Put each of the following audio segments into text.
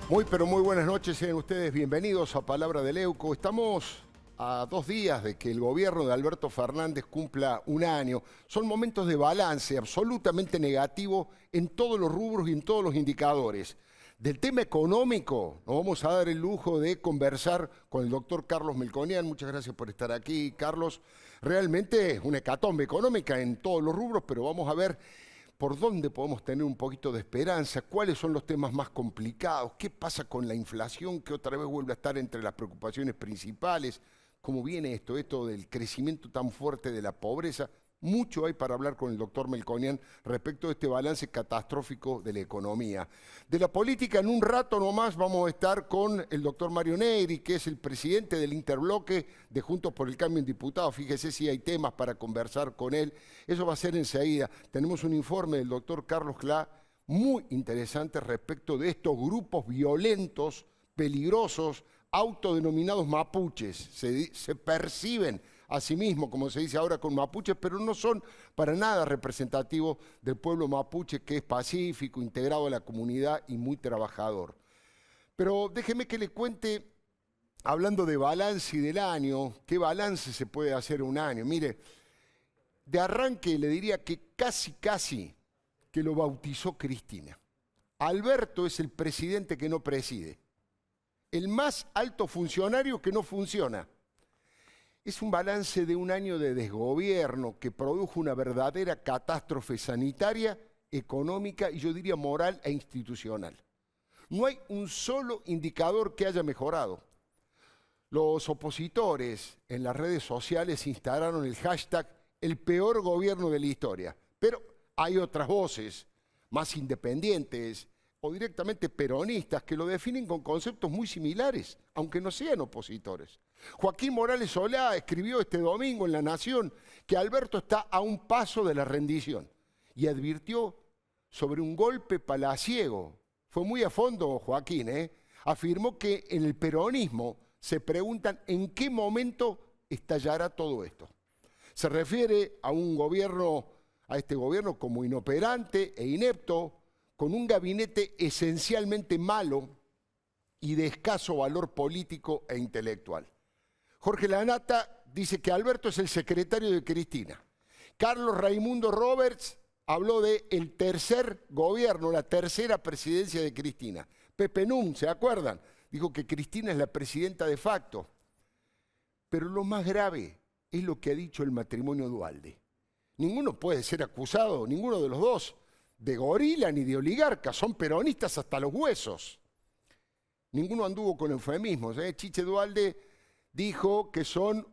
Muy, pero muy buenas noches, sean ustedes bienvenidos a Palabra de Leuco. Estamos a 2 días de que el gobierno de Alberto Fernández cumpla un año. Son momentos de balance absolutamente negativo en todos los rubros y en todos los indicadores. Del tema económico nos vamos a dar el lujo de conversar con el doctor Carlos Melconian. Muchas gracias por estar aquí, Carlos. Realmente es una hecatombe económica en todos los rubros, pero vamos a ver por dónde podemos tener un poquito de esperanza, cuáles son los temas más complicados, qué pasa con la inflación, que otra vez vuelve a estar entre las preocupaciones principales, cómo viene esto del crecimiento tan fuerte de la pobreza. Mucho hay para hablar con el doctor Melconian respecto de este balance catastrófico de la economía. De la política, en un rato nomás vamos a estar con el doctor Mario Negri, que es el presidente del interbloque de Juntos por el Cambio en Diputados. Fíjese si hay temas para conversar con él. Eso va a ser enseguida. Tenemos un informe del doctor Carlos Clá muy interesante respecto de estos grupos violentos, peligrosos, autodenominados mapuches. Se perciben a sí mismo, como se dice ahora, con mapuches, pero no son para nada representativos del pueblo mapuche, que es pacífico, integrado a la comunidad y muy trabajador. Pero déjeme que le cuente, hablando de balance y del año, ¿qué balance se puede hacer un año? Mire, de arranque le diría que casi que lo bautizó Cristina. Alberto es el presidente que no preside, el más alto funcionario que no funciona. Es un balance de un año de desgobierno que produjo una verdadera catástrofe sanitaria, económica y yo diría moral e institucional. No hay un solo indicador que haya mejorado. Los opositores en las redes sociales instalaron el hashtag el peor gobierno de la historia, pero hay otras voces más independientes o directamente peronistas que lo definen con conceptos muy similares, aunque no sean opositores. Joaquín Morales Solá escribió este domingo en La Nación que Alberto está a un paso de la rendición y advirtió sobre un golpe palaciego. Fue muy a fondo Joaquín, afirmó que en el peronismo se preguntan en qué momento estallará todo esto. Se refiere a este gobierno como inoperante e inepto, con un gabinete esencialmente malo y de escaso valor político e intelectual. Jorge Lanata dice que Alberto es el secretario de Cristina. Carlos Raimundo Roberts habló de el tercer gobierno, la tercera presidencia de Cristina. Pepe Nun, ¿se acuerdan? Dijo que Cristina es la presidenta de facto. Pero lo más grave es lo que ha dicho el matrimonio Duhalde. Ninguno puede ser acusado, ninguno de los dos, de gorila ni de oligarca, son peronistas hasta los huesos. Ninguno anduvo con eufemismos. Chiche Duhalde dijo que son,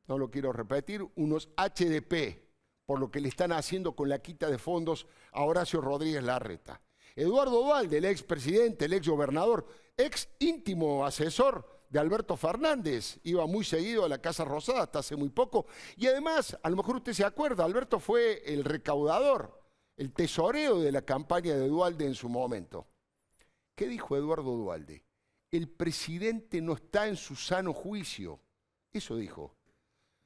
no lo quiero repetir, unos HDP, por lo que le están haciendo con la quita de fondos a Horacio Rodríguez Larreta. Eduardo Duhalde, el expresidente, el exgobernador, ex íntimo asesor de Alberto Fernández, iba muy seguido a la Casa Rosada hasta hace muy poco. Y además, a lo mejor usted se acuerda, Alberto fue el recaudador, el tesorero de la campaña de Duhalde en su momento. ¿Qué dijo Eduardo Duhalde? El presidente no está en su sano juicio. Eso dijo.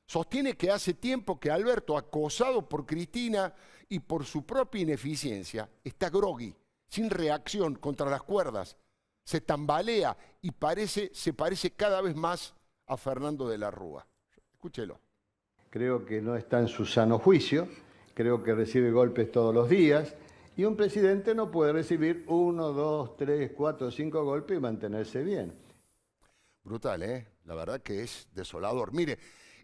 Sostiene que hace tiempo que Alberto, acosado por Cristina y por su propia ineficiencia, está grogui, sin reacción, contra las cuerdas. Se tambalea y se parece cada vez más a Fernando de la Rúa. Escúchelo. Creo que no está en su sano juicio. Creo que recibe golpes todos los días. Y un presidente no puede recibir 1, 2, 3, 4, 5 golpes y mantenerse bien. Brutal, La verdad que es desolador. Mire,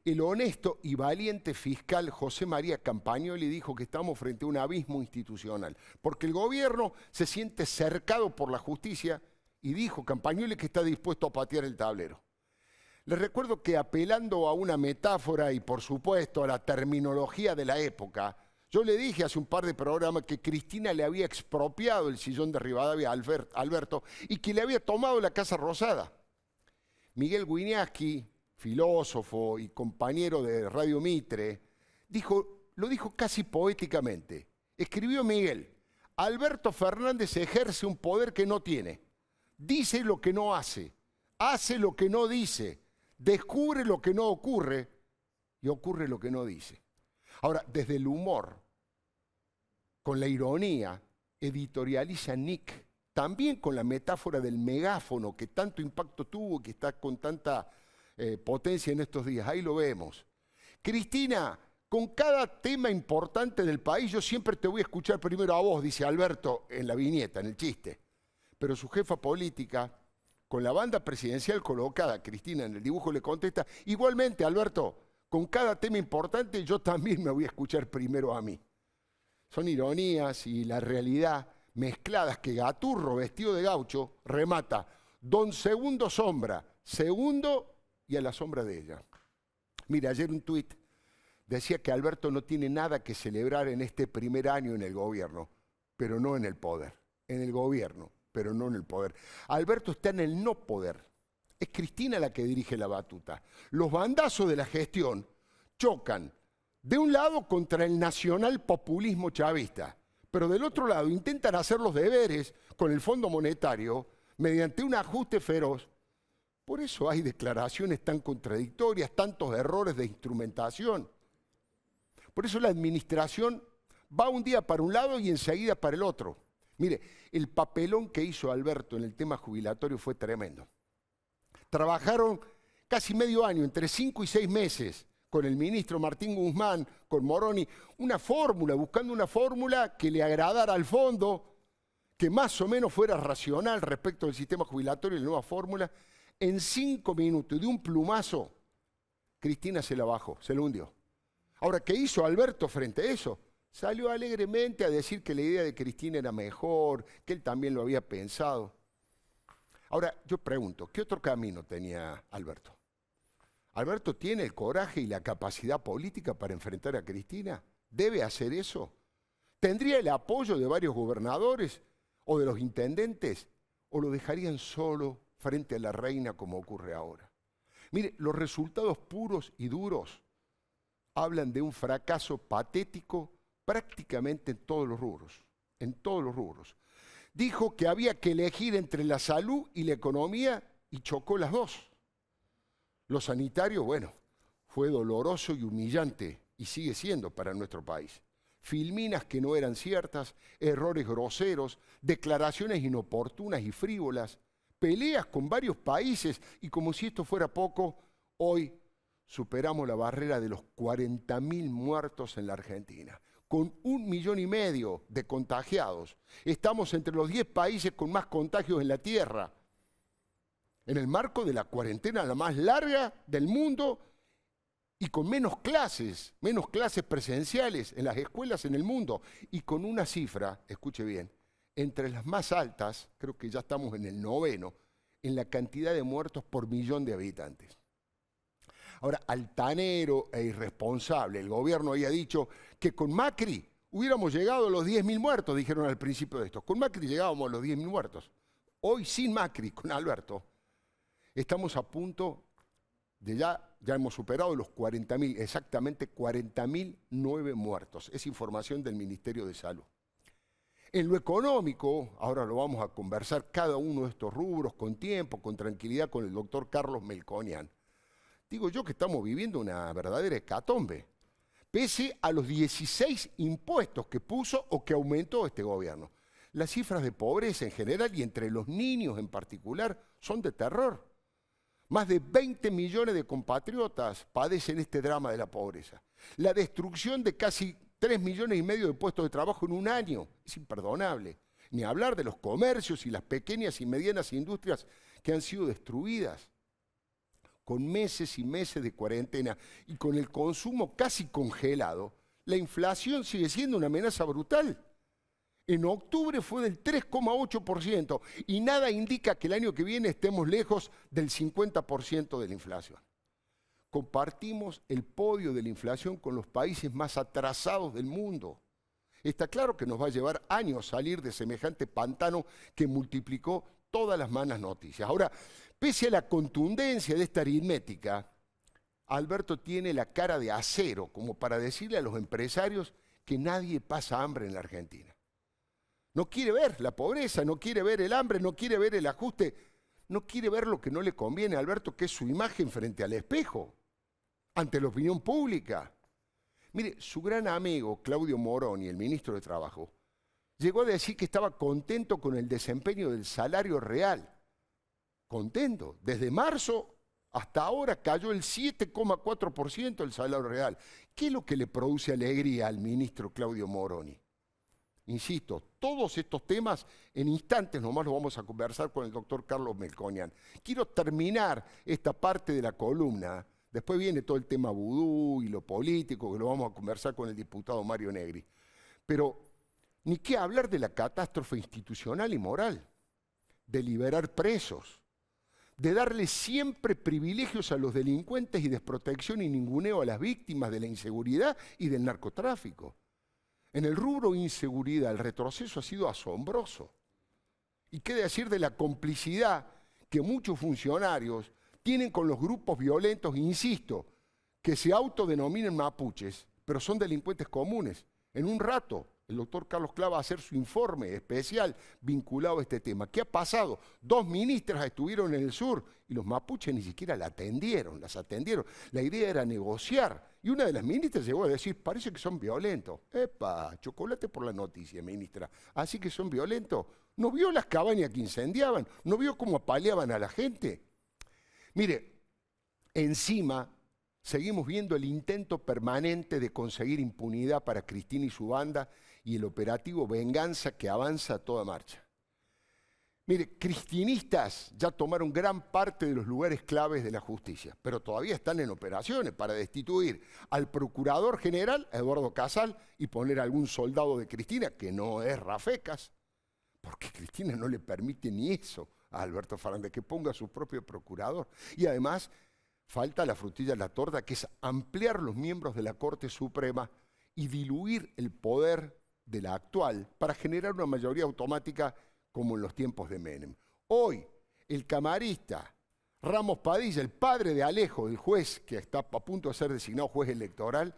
el honesto y valiente fiscal José María Campagnoli dijo que estamos frente a un abismo institucional, porque el gobierno se siente cercado por la justicia y dijo Campagnoli que está dispuesto a patear el tablero. Les recuerdo que apelando a una metáfora y por supuesto a la terminología de la época, yo le dije hace un par de programas que Cristina le había expropiado el sillón de Rivadavia a Alberto y que le había tomado la Casa Rosada. Miguel Wiñaski, filósofo y compañero de Radio Mitre, lo dijo casi poéticamente. Escribió Miguel: Alberto Fernández ejerce un poder que no tiene. Dice lo que no hace lo que no dice, descubre lo que no ocurre y ocurre lo que no dice. Ahora, desde el humor, con la ironía, editorializa Nick también con la metáfora del megáfono que tanto impacto tuvo, que está con tanta potencia en estos días. Ahí lo vemos. Cristina, con cada tema importante del país, yo siempre te voy a escuchar primero a vos, dice Alberto en la viñeta, en el chiste. Pero su jefa política, con la banda presidencial colocada, Cristina en el dibujo le contesta, igualmente, Alberto, con cada tema importante yo también me voy a escuchar primero a mí. Son ironías y la realidad mezcladas que Gaturro, vestido de gaucho, remata. Don Segundo Sombra, segundo y a la sombra de ella. Mira, ayer un tuit decía que Alberto no tiene nada que celebrar en este primer año en el gobierno, pero no en el poder. En el gobierno, pero no en el poder. Alberto está en el no poder. Es Cristina la que dirige la batuta. Los bandazos de la gestión chocan de un lado contra el nacional populismo chavista, pero del otro lado intentan hacer los deberes con el Fondo Monetario mediante un ajuste feroz. Por eso hay declaraciones tan contradictorias, tantos errores de instrumentación. Por eso la administración va un día para un lado y enseguida para el otro. Mire, el papelón que hizo Alberto en el tema jubilatorio fue tremendo. Trabajaron casi medio año, entre 5 y 6 meses, con el ministro Martín Guzmán, con Moroni, buscando una fórmula que le agradara al fondo, que más o menos fuera racional respecto del sistema jubilatorio y la nueva fórmula. En 5 minutos, de un plumazo, Cristina se la bajó, se lo hundió. Ahora, ¿qué hizo Alberto frente a eso? Salió alegremente a decir que la idea de Cristina era mejor, que él también lo había pensado. Ahora, yo pregunto, ¿qué otro camino tenía Alberto? ¿Alberto tiene el coraje y la capacidad política para enfrentar a Cristina? ¿Debe hacer eso? ¿Tendría el apoyo de varios gobernadores o de los intendentes? ¿O lo dejarían solo frente a la reina como ocurre ahora? Mire, los resultados puros y duros hablan de un fracaso patético prácticamente en todos los rubros. En todos los rubros. Dijo que había que elegir entre la salud y la economía y chocó las dos. Lo sanitario, bueno, fue doloroso y humillante y sigue siendo para nuestro país. Filminas que no eran ciertas, errores groseros, declaraciones inoportunas y frívolas, peleas con varios países y como si esto fuera poco, hoy superamos la barrera de los 40.000 muertos en la Argentina, con 1,5 millones de contagiados. Estamos entre los 10 países con más contagios en la Tierra, en el marco de la cuarentena la más larga del mundo y con menos clases presenciales en las escuelas en el mundo y con una cifra, escuche bien, entre las más altas, creo que ya estamos en el 9º, en la cantidad de muertos por millón de habitantes. Ahora, altanero e irresponsable, el gobierno había dicho que con Macri hubiéramos llegado a los 10.000 muertos, dijeron al principio de esto. Con Macri llegábamos a los 10.000 muertos. Hoy sin Macri, con Alberto, estamos a punto de ya hemos superado los 40.000, exactamente 40.009 muertos. Es información del Ministerio de Salud. En lo económico, ahora lo vamos a conversar cada uno de estos rubros con tiempo, con tranquilidad, con el doctor Carlos Melconian. Digo yo que estamos viviendo una verdadera hecatombe, pese a los 16 impuestos que puso o que aumentó este gobierno. Las cifras de pobreza en general y entre los niños en particular son de terror. Más de 20 millones de compatriotas padecen este drama de la pobreza. La destrucción de casi 3,5 millones de puestos de trabajo en un año es imperdonable. Ni hablar de los comercios y las pequeñas y medianas industrias que han sido destruidas. Con meses y meses de cuarentena y con el consumo casi congelado, la inflación sigue siendo una amenaza brutal. En octubre fue del 3,8% y nada indica que el año que viene estemos lejos del 50% de la inflación. Compartimos el podio de la inflación con los países más atrasados del mundo. Está claro que nos va a llevar años salir de semejante pantano que multiplicó todas las malas noticias. Ahora, pese a la contundencia de esta aritmética, Alberto tiene la cara de acero como para decirle a los empresarios que nadie pasa hambre en la Argentina. No quiere ver la pobreza, no quiere ver el hambre, no quiere ver el ajuste, no quiere ver lo que no le conviene a Alberto, que es su imagen frente al espejo, ante la opinión pública. Mire, su gran amigo Claudio Moroni, el ministro de Trabajo, llegó a decir que estaba contento con el desempeño del salario real. Contento. Desde marzo hasta ahora cayó el 7,4% el salario real. ¿Qué es lo que le produce alegría al ministro Claudio Moroni? Insisto, todos estos temas en instantes nomás los vamos a conversar con el doctor Carlos Melconian. Quiero terminar esta parte de la columna. Después viene todo el tema vudú y lo político, que lo vamos a conversar con el diputado Mario Negri. Pero ni qué hablar de la catástrofe institucional y moral, de liberar presos, de darle siempre privilegios a los delincuentes y desprotección y ninguneo a las víctimas de la inseguridad y del narcotráfico. En el rubro inseguridad el retroceso ha sido asombroso. Y qué decir de la complicidad que muchos funcionarios tienen con los grupos violentos, insisto, que se autodenominan mapuches, pero son delincuentes comunes. En un rato, el doctor Carlos Cla va a hacer su informe especial vinculado a este tema. ¿Qué ha pasado? 2 ministras estuvieron en el sur y los mapuches ni siquiera las atendieron. La idea era negociar. Y una de las ministras llegó a decir, parece que son violentos. ¡Epa! Chocolate por la noticia, ministra. Así que son violentos. ¿No vio las cabañas que incendiaban? ¿No vio cómo apaleaban a la gente? Mire, encima seguimos viendo el intento permanente de conseguir impunidad para Cristina y su banda y el operativo Venganza que avanza a toda marcha. Mire, cristinistas ya tomaron gran parte de los lugares claves de la justicia, pero todavía están en operaciones para destituir al procurador general, a Eduardo Casal, y poner a algún soldado de Cristina, que no es Rafecas, porque Cristina no le permite ni eso a Alberto Fernández, que ponga a su propio procurador. Y además falta la frutilla de la torta, que es ampliar los miembros de la Corte Suprema y diluir el poder de la actual para generar una mayoría automática como en los tiempos de Menem. Hoy, el camarista Ramos Padilla, el padre de Alejo, el juez que está a punto de ser designado juez electoral,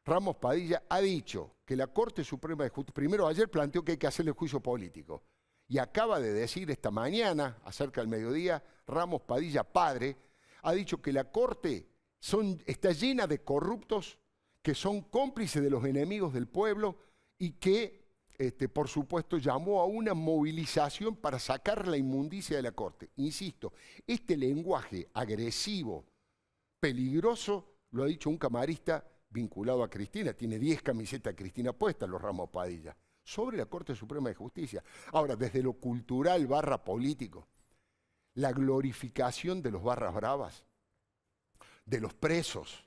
Ramos Padilla ha dicho que la Corte Suprema de Justicia, primero ayer planteó que hay que hacerle juicio político, y acaba de decir esta mañana, acerca del mediodía, Ramos Padilla, padre, ha dicho que la Corte está llena de corruptos que son cómplices de los enemigos del pueblo y que, por supuesto, llamó a una movilización para sacar la inmundicia de la Corte. Insisto, este lenguaje agresivo, peligroso, lo ha dicho un camarista vinculado a Cristina, tiene 10 camisetas de Cristina puestas, los Ramos Padilla, sobre la Corte Suprema de Justicia. Ahora, desde lo cultural / político, la glorificación de los barras bravas, de los presos,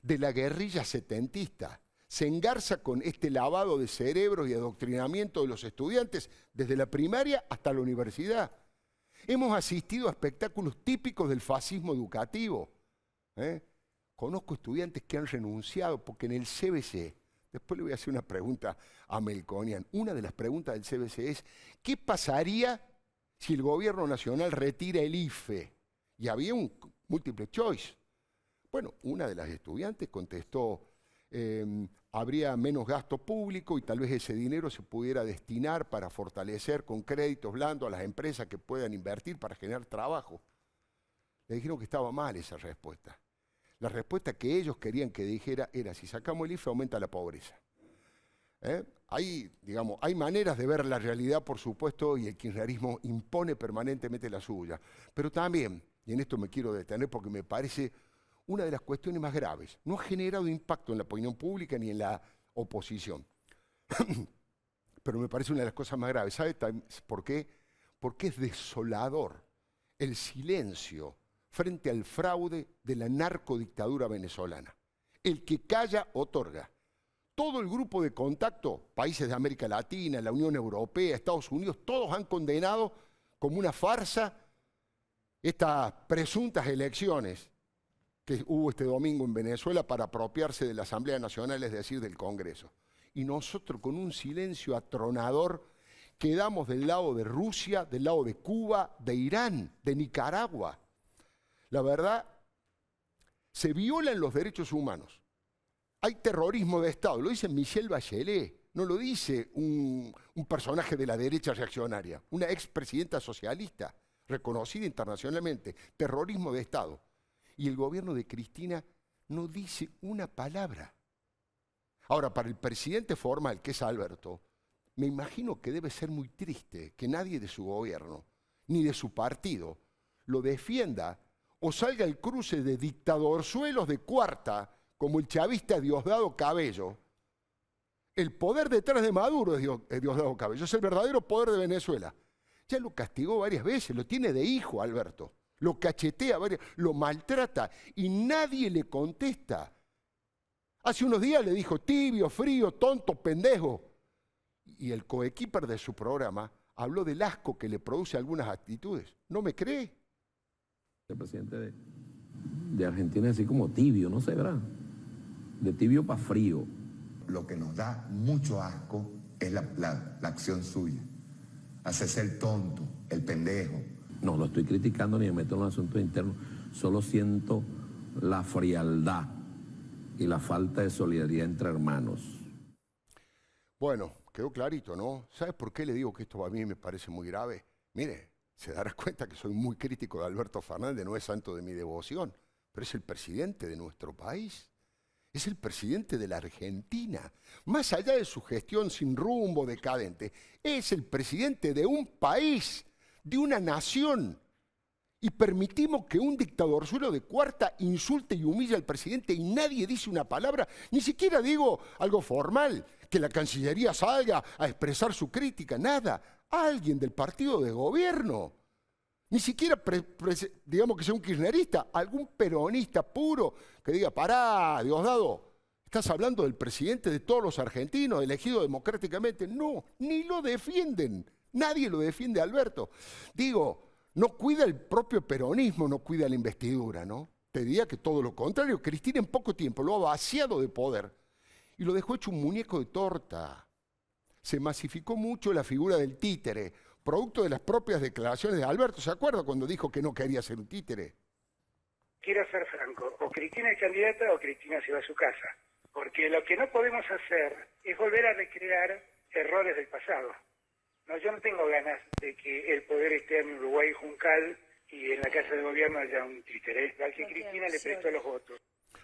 de la guerrilla setentista, se engarza con este lavado de cerebros y adoctrinamiento de los estudiantes desde la primaria hasta la universidad. Hemos asistido a espectáculos típicos del fascismo educativo. Conozco estudiantes que han renunciado porque en el CBC, después le voy a hacer una pregunta a Melconian, una de las preguntas del CBC es, ¿qué pasaría si el gobierno nacional retira el IFE? Y había un múltiple choice. Bueno, una de las estudiantes contestó, habría menos gasto público y tal vez ese dinero se pudiera destinar para fortalecer con créditos blandos a las empresas que puedan invertir para generar trabajo. Le dijeron que estaba mal esa respuesta. La respuesta que ellos querían que dijera era, si sacamos el IFE aumenta la pobreza. Hay maneras de ver la realidad, por supuesto, y el kirchnerismo impone permanentemente la suya. Pero también, y en esto me quiero detener porque me parece una de las cuestiones más graves, no ha generado impacto en la opinión pública ni en la oposición. Pero me parece una de las cosas más graves. ¿Sabe por qué? Porque es desolador el silencio frente al fraude de la narcodictadura venezolana. El que calla, otorga. Todo el grupo de contacto, países de América Latina, la Unión Europea, Estados Unidos, todos han condenado como una farsa estas presuntas elecciones que hubo este domingo en Venezuela para apropiarse de la Asamblea Nacional, es decir, del Congreso. Y nosotros con un silencio atronador quedamos del lado de Rusia, del lado de Cuba, de Irán, de Nicaragua. La verdad, se violan los derechos humanos. Hay terrorismo de Estado, lo dice Michelle Bachelet, no lo dice un personaje de la derecha reaccionaria, una expresidenta socialista, reconocida internacionalmente, terrorismo de Estado. Y el gobierno de Cristina no dice una palabra. Ahora, para el presidente formal, que es Alberto, me imagino que debe ser muy triste que nadie de su gobierno, ni de su partido, lo defienda o salga el cruce de dictadorzuelos de cuarta, como el chavista Diosdado Cabello. El poder detrás de Maduro es Diosdado Cabello, es el verdadero poder de Venezuela. Ya lo castigó varias veces, lo tiene de hijo Alberto, lo cachetea, lo maltrata y nadie le contesta. Hace unos días le dijo tibio, frío, tonto, pendejo. Y el coequiper de su programa habló del asco que le produce algunas actitudes. ¿No me cree? El presidente de Argentina es así como tibio, no sé, ¿verdad? De tibio para frío. Lo que nos da mucho asco es la acción suya. Hacerse el tonto, el pendejo. No lo estoy criticando ni me meto en los asuntos internos. Solo siento la frialdad y la falta de solidaridad entre hermanos. Bueno, quedó clarito, ¿no? ¿Sabes por qué le digo que esto a mí me parece muy grave? Mire, se dará cuenta que soy muy crítico de Alberto Fernández, no es santo de mi devoción, pero es el presidente de nuestro país. Es el presidente de la Argentina. Más allá de su gestión sin rumbo, decadente, es el presidente de un país, de una nación. Y permitimos que un dictadorzuelo de cuarta insulte y humille al presidente y nadie dice una palabra, ni siquiera digo algo formal, que la Cancillería salga a expresar su crítica, nada. Alguien del partido de gobierno, ni siquiera digamos que sea un kirchnerista, algún peronista puro que diga, pará, Diosdado, estás hablando del presidente de todos los argentinos, elegido democráticamente. No, ni lo defienden, nadie lo defiende a Alberto. Digo, no cuida el propio peronismo, no cuida la investidura, ¿no? Te diría que todo lo contrario, Cristina en poco tiempo lo ha vaciado de poder y lo dejó hecho un muñeco de torta. Se masificó mucho la figura del títere, producto de las propias declaraciones de Alberto. ¿Se acuerda cuando dijo que no quería ser un títere? Quiero ser franco, o Cristina es candidata o Cristina se va a su casa, porque lo que no podemos hacer es volver a recrear errores del pasado. No, yo no tengo ganas de que el poder esté en Uruguay Juncal y en la Casa de Gobierno haya un títere, al que Cristina le prestó los votos.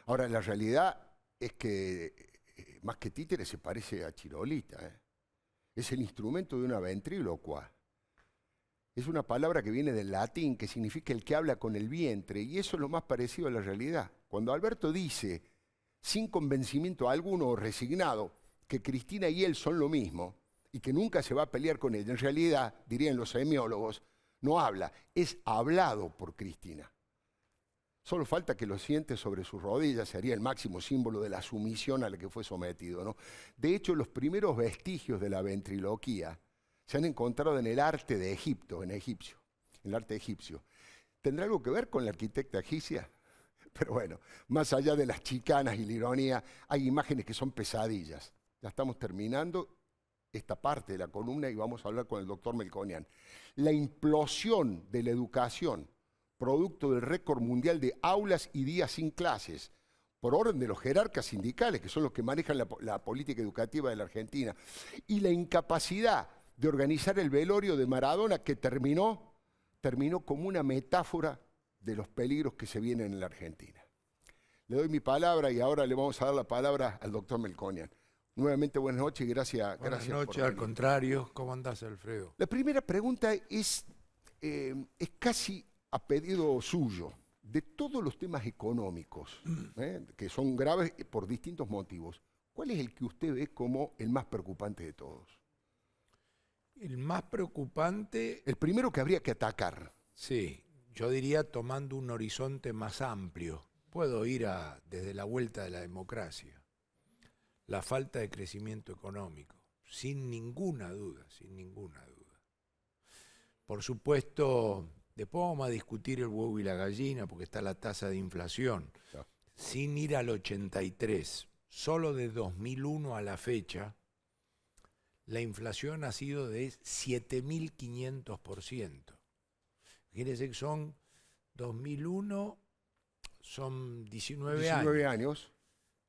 Ahora, la realidad es que más que títere se parece a Chirolita, ¿eh? Es el instrumento de una ventrílocua. Es una palabra que viene del latín, que significa el que habla con el vientre, y eso es lo más parecido a la realidad. Cuando Alberto dice, sin convencimiento alguno o resignado, que Cristina y él son lo mismo, y que nunca se va a pelear con ella, en realidad, dirían los semiólogos, no habla, es hablado por Cristina. Solo falta que lo siente sobre sus rodillas, sería el máximo símbolo de la sumisión a la que fue sometido, ¿no? De hecho, los primeros vestigios de la ventriloquía se han encontrado en el arte de Egipto, en el arte egipcio. ¿Tendrá algo que ver con la arquitecta egipcia? Pero bueno, más allá de las chicanas y la ironía, hay imágenes que son pesadillas. Ya estamos terminando esta parte de la columna y vamos a hablar con el doctor Melconian. La implosión de la educación, producto del récord mundial de aulas y días sin clases, por orden de los jerarcas sindicales, que son los que manejan la política educativa de la Argentina, y la incapacidad de organizar el velorio de Maradona, que terminó como una metáfora de los peligros que se vienen en la Argentina. Le doy mi palabra y ahora le vamos a dar la palabra al doctor Melconian. Nuevamente buenas noches y gracias. Buenas noches, al contrario. ¿Cómo andás, Alfredo? La primera pregunta es casi a pedido suyo. De todos los temas económicos, que son graves por distintos motivos, ¿cuál es el que usted ve como el más preocupante de todos? El más preocupante... El primero que habría que atacar. Sí, yo diría tomando un horizonte más amplio. Puedo ir desde la vuelta de la democracia. La falta de crecimiento económico, sin ninguna duda, sin ninguna duda. Por supuesto, después vamos a discutir el huevo y la gallina, porque está la tasa de inflación. No. Sin ir al 83, solo de 2001 a la fecha, la inflación ha sido de 7.500%. Fíjense que son 2001, son 19 años.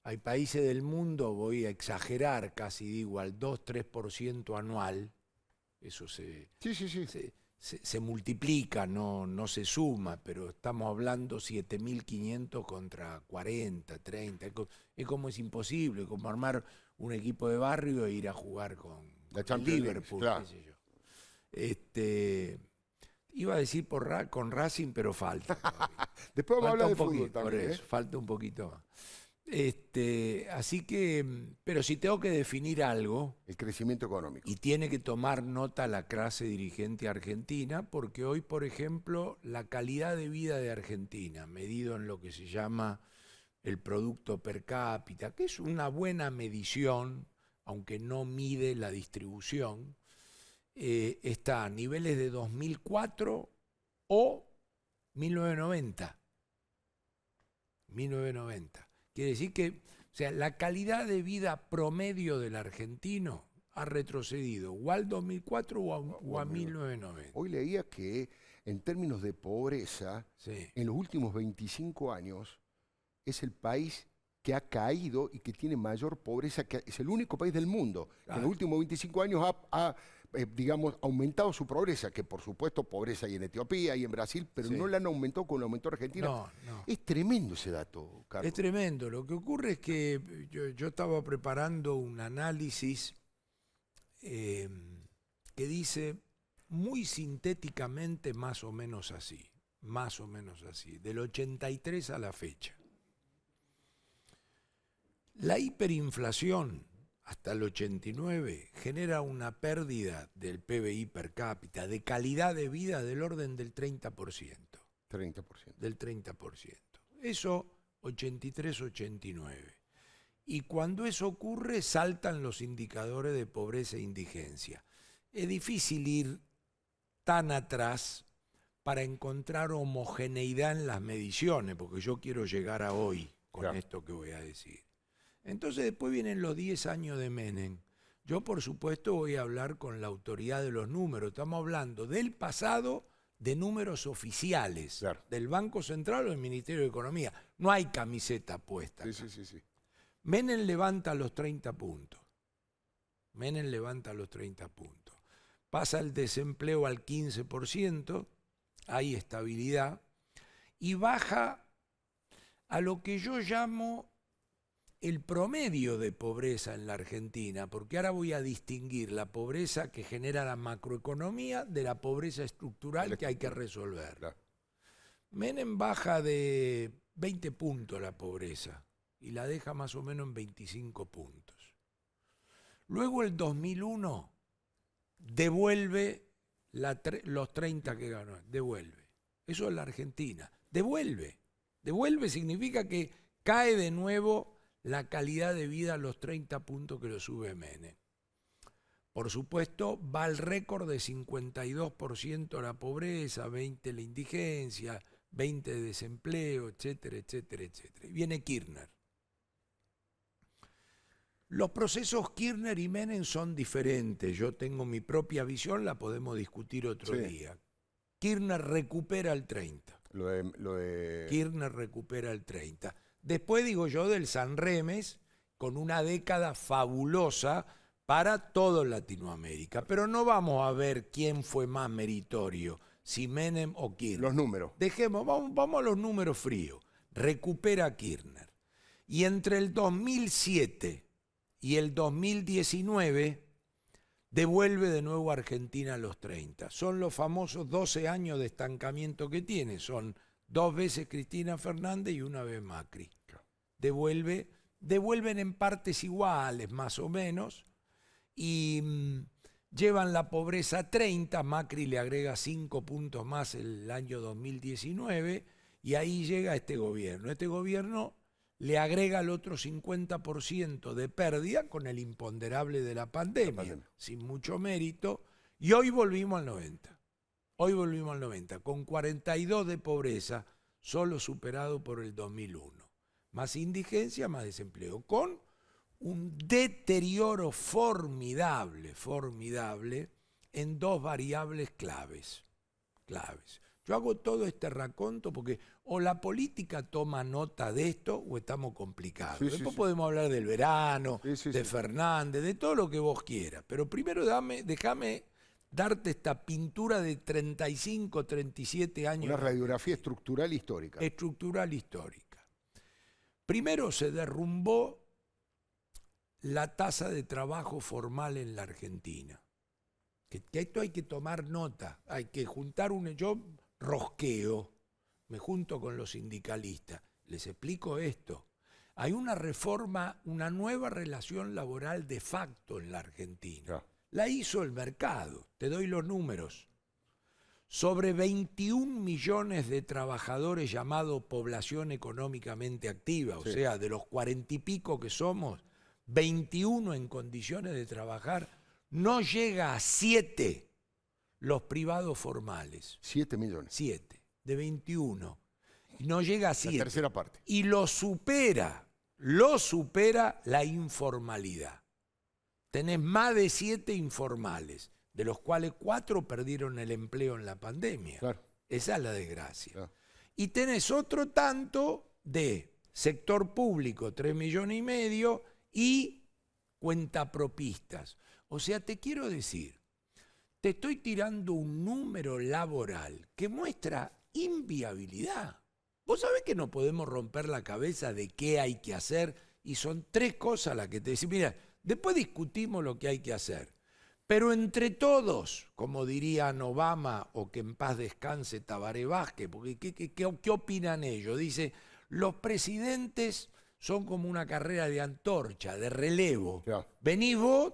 Hay países del mundo, voy a exagerar, casi digo, al 2-3% anual. Eso se multiplica, no se suma, pero estamos hablando 7.500 contra 40, 30. Es como es imposible, como armar un equipo de barrio e ir a jugar La el Champions League, Liverpool, claro. qué sé yo. Iba a decir con Racing, pero falta todavía. Después vamos a hablar de un poquito, fútbol también. por eso, falta un poquito más. Así que, pero si tengo que definir algo, El crecimiento económico. y tiene que tomar nota la clase dirigente argentina, porque hoy, por ejemplo, la calidad de vida de Argentina, medido en lo que se llama el producto per cápita, que es una buena medición, aunque no mide la distribución, está a niveles de 2004 o 1990. 1990. Quiere decir que, o sea, la calidad de vida promedio del argentino ha retrocedido o al 2004 o a 1990. Hoy leía que en términos de pobreza, Sí. en los últimos 25 años, es el país que ha caído y que tiene mayor pobreza, que es el único país del mundo. Que en Claro. los últimos 25 años ha digamos, aumentado su pobreza, que por supuesto pobreza hay en Etiopía y en Brasil, pero Sí. no la han aumentado con el aumento de Argentina. No. Es tremendo ese dato, Carlos. Es tremendo. Lo que ocurre es que yo estaba preparando un análisis que dice muy sintéticamente más o menos así, del 83 a la fecha. La hiperinflación hasta el 89 genera una pérdida del PBI per cápita, de calidad de vida del orden del 30%. 30%. Del 30%. Eso 83-89. Y cuando eso ocurre, saltan los indicadores de pobreza e indigencia. Es difícil ir tan atrás para encontrar homogeneidad en las mediciones, porque yo quiero llegar a hoy con Claro. esto que voy a decir. Entonces después vienen los 10 años de Menem. Yo, por supuesto, voy a hablar con la autoridad de los números. Estamos hablando del pasado, de números oficiales, Claro. del Banco Central o del Ministerio de Economía. No hay camiseta puesta. Sí. Menem levanta los 30 puntos. Menem levanta los 30 puntos. Pasa el desempleo al 15%, hay estabilidad, y baja a lo que yo llamo el promedio de pobreza en la Argentina, porque ahora voy a distinguir la pobreza que genera la macroeconomía de la pobreza estructural que hay que resolver. Claro. Menem baja de 20 puntos la pobreza y la deja más o menos en 25 puntos. Luego el 2001 devuelve los 30 que ganó, devuelve. Eso es la Argentina, devuelve. Devuelve significa que cae de nuevo la calidad de vida a los 30 puntos que lo sube Menem. Por supuesto, va al récord de 52% la pobreza, 20% la indigencia, 20% de desempleo, etcétera, etcétera, etcétera. Y viene Kirchner. Los procesos Kirchner y Menem son diferentes. Yo tengo mi propia visión, la podemos discutir otro Sí. día. Kirchner recupera el 30%. Lo de... Kirchner recupera el 30%. Después digo yo del Sanremes, con una década fabulosa para toda Latinoamérica. Pero no vamos a ver quién fue más meritorio, si Menem o Kirchner. Los números. Dejemos, vamos a los números fríos. Recupera Kirchner. Y entre el 2007 y el 2019 devuelve de nuevo a Argentina a los 30. Son los famosos 12 años de estancamiento que tiene. Son 2 veces Cristina Fernández y 1 vez Macri. Devuelven en partes iguales, más o menos, y llevan la pobreza a 30. Macri le agrega 5 puntos más el año 2019, y ahí llega este gobierno. Este gobierno le agrega el otro 50% de pérdida con el imponderable de la pandemia, sin mucho mérito, y hoy volvimos al 90. Hoy volvimos al 90, con 42 de pobreza, solo superado por el 2001. Más indigencia, más desempleo, con un deterioro formidable en 2 variables claves. Yo hago todo este raconto porque o la política toma nota de esto o estamos complicados. Sí, Después sí. podemos hablar del verano, Sí. de Fernández, de todo lo que vos quieras. Pero primero déjame darte esta pintura de 35, 37 años. Una radiografía estructural histórica. Estructural histórica. Primero se derrumbó la tasa de trabajo formal en la Argentina. Que esto hay que tomar nota, hay que juntar yo rosqueo, me junto con los sindicalistas, les explico esto. Hay una reforma, una nueva relación laboral de facto en la Argentina. La hizo el mercado, te doy los números. Sobre 21 millones de trabajadores llamados población económicamente activa, o sea, de los 40 y pico que somos, 21 en condiciones de trabajar, no llega a 7 los privados formales. 7 millones. 7, de 21. No llega a 7. La tercera parte. Y lo supera la informalidad. Tenés más de 7 informales, de los cuales 4 perdieron el empleo en la pandemia. Claro. Esa es la desgracia. Claro. Y tenés otro tanto de sector público, 3,5 millones, y cuentapropistas. O sea, te quiero decir, te estoy tirando un número laboral que muestra inviabilidad. Vos sabés que no podemos romper la cabeza de qué hay que hacer, y son 3 cosas las que te decís. Mira, después discutimos lo que hay que hacer. Pero entre todos, como dirían Obama o que en paz descanse Tabaré Vázquez, porque ¿qué opinan ellos? Dice, los presidentes son como una carrera de antorcha, de relevo. Ya. Venís vos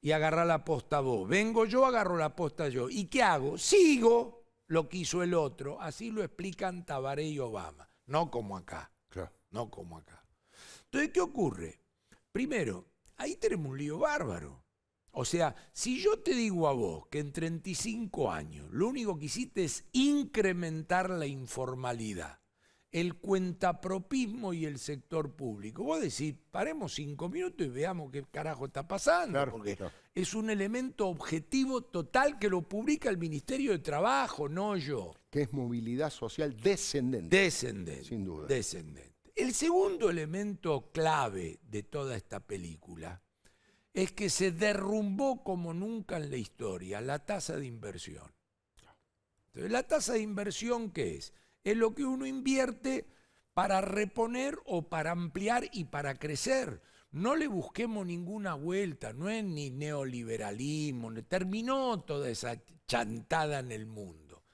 y agarrá la posta vos. Vengo yo, agarro la posta yo. ¿Y qué hago? Sigo lo que hizo el otro. Así lo explican Tabaré y Obama. No como acá. Claro. No como acá. Entonces, ¿qué ocurre? Primero, ahí tenemos un lío bárbaro. O sea, si yo te digo a vos que en 35 años lo único que hiciste es incrementar la informalidad, el cuentapropismo y el sector público, vos decís, paremos 5 minutos y veamos qué carajo está pasando, claro, porque claro, es un elemento objetivo total que lo publica el Ministerio de Trabajo, no yo. Que es movilidad social descendente. Descendente. Sin duda. Descendente. El segundo elemento clave de toda esta película es que se derrumbó como nunca en la historia la tasa de inversión. Entonces, ¿la tasa de inversión qué es? Es lo que uno invierte para reponer o para ampliar y para crecer. No le busquemos ninguna vuelta, no es ni neoliberalismo, terminó toda esa chantada en el mundo.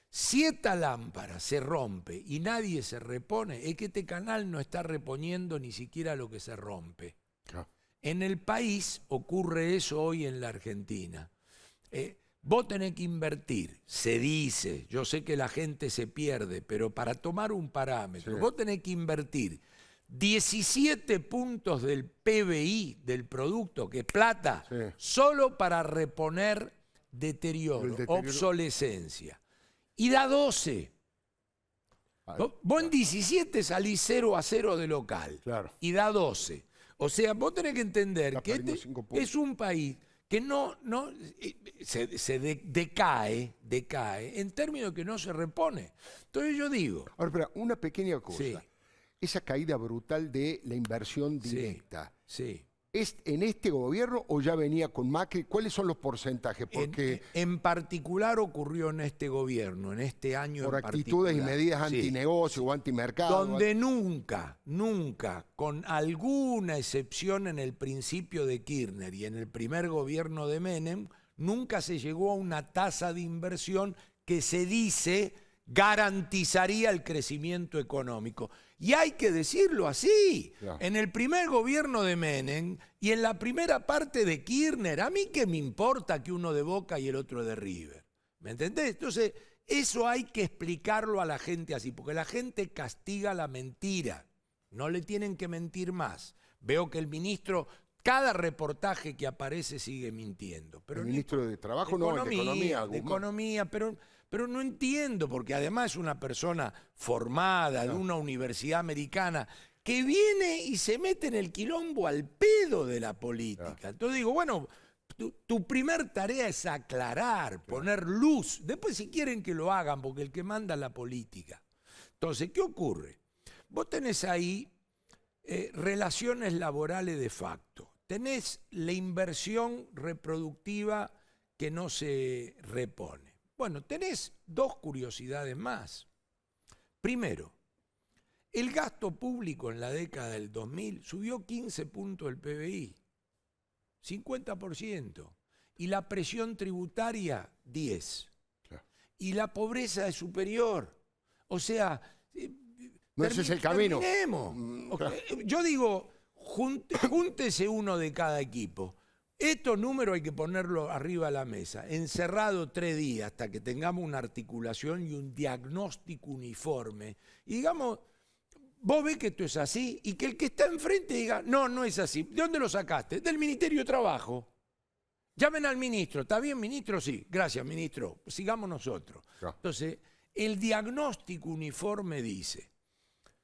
Si esta lámpara se rompe y nadie se repone, es que este canal no está reponiendo ni siquiera lo que se rompe. En el país ocurre eso hoy en la Argentina. Vos tenés que invertir, se dice, yo sé que la gente se pierde, pero para tomar un parámetro, sí, vos tenés que invertir 17 puntos del PBI, del producto, que es plata, sí, solo para reponer deterioro, obsolescencia. Y da 12. Vos en 17 salís 0-0 de local, claro, y da 12. O sea, vos tenés que entender que este es un país que se decae en términos de que no se repone. Entonces yo digo... Ahora, espera, una pequeña cosa. Sí. Esa caída brutal de la inversión directa. Sí. ¿Es en este gobierno o ya venía con Macri? ¿Cuáles son los porcentajes? Porque en particular ocurrió en este gobierno, en este año en particular. Por actitudes y medidas antinegocio o antimercado. Donde nunca, con alguna excepción en el principio de Kirchner y en el primer gobierno de Menem, nunca se llegó a una tasa de inversión que se dice garantizaría el crecimiento económico. Y hay que decirlo así. Claro. En el primer gobierno de Menem y en la primera parte de Kirchner, a mí qué me importa que uno de Boca y el otro de River. ¿Me entendés? Entonces, eso hay que explicarlo a la gente así, porque la gente castiga la mentira. No le tienen que mentir más. Veo que el ministro, cada reportaje que aparece sigue mintiendo. Pero el ministro de Trabajo, no, el de Economía. De Economía, pero no entiendo, porque además es una persona formada de una universidad americana que viene y se mete en el quilombo al pedo de la política. Entonces digo, bueno, tu primer tarea es aclarar, poner luz. Después si quieren que lo hagan, porque el que manda es la política. Entonces, ¿qué ocurre? Vos tenés ahí relaciones laborales de facto. Tenés la inversión reproductiva que no se repone. Bueno, tenés 2 curiosidades más. Primero, el gasto público en la década del 2000 subió 15 puntos del PBI. 50%. Y la presión tributaria, 10%. Claro. Y la pobreza es superior. O sea, No, ese es el camino. terminemos. Claro. Yo digo, júntese uno de cada equipo. Estos números hay que ponerlos arriba de la mesa, encerrado 3 días hasta que tengamos una articulación y un diagnóstico uniforme. Y digamos, vos ves que esto es así y que el que está enfrente diga, no, no es así. ¿De dónde lo sacaste? Del Ministerio de Trabajo. Llamen al ministro. ¿Está bien, ministro? Sí. Gracias, ministro. Sigamos nosotros. Claro. Entonces, el diagnóstico uniforme dice,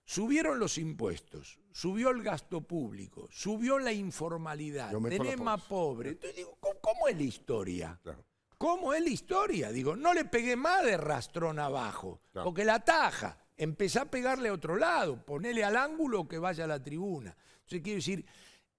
subieron los impuestos, subió el gasto público, subió la informalidad, Yo meto la tenés más pobreza. pobres. Entonces digo, ¿cómo es la historia? Claro. ¿Cómo es la historia? Digo, no le pegué más de rastrón abajo, Claro. porque la taja, empecé a pegarle a otro lado, ponele al ángulo que vaya a la tribuna. Entonces quiero decir,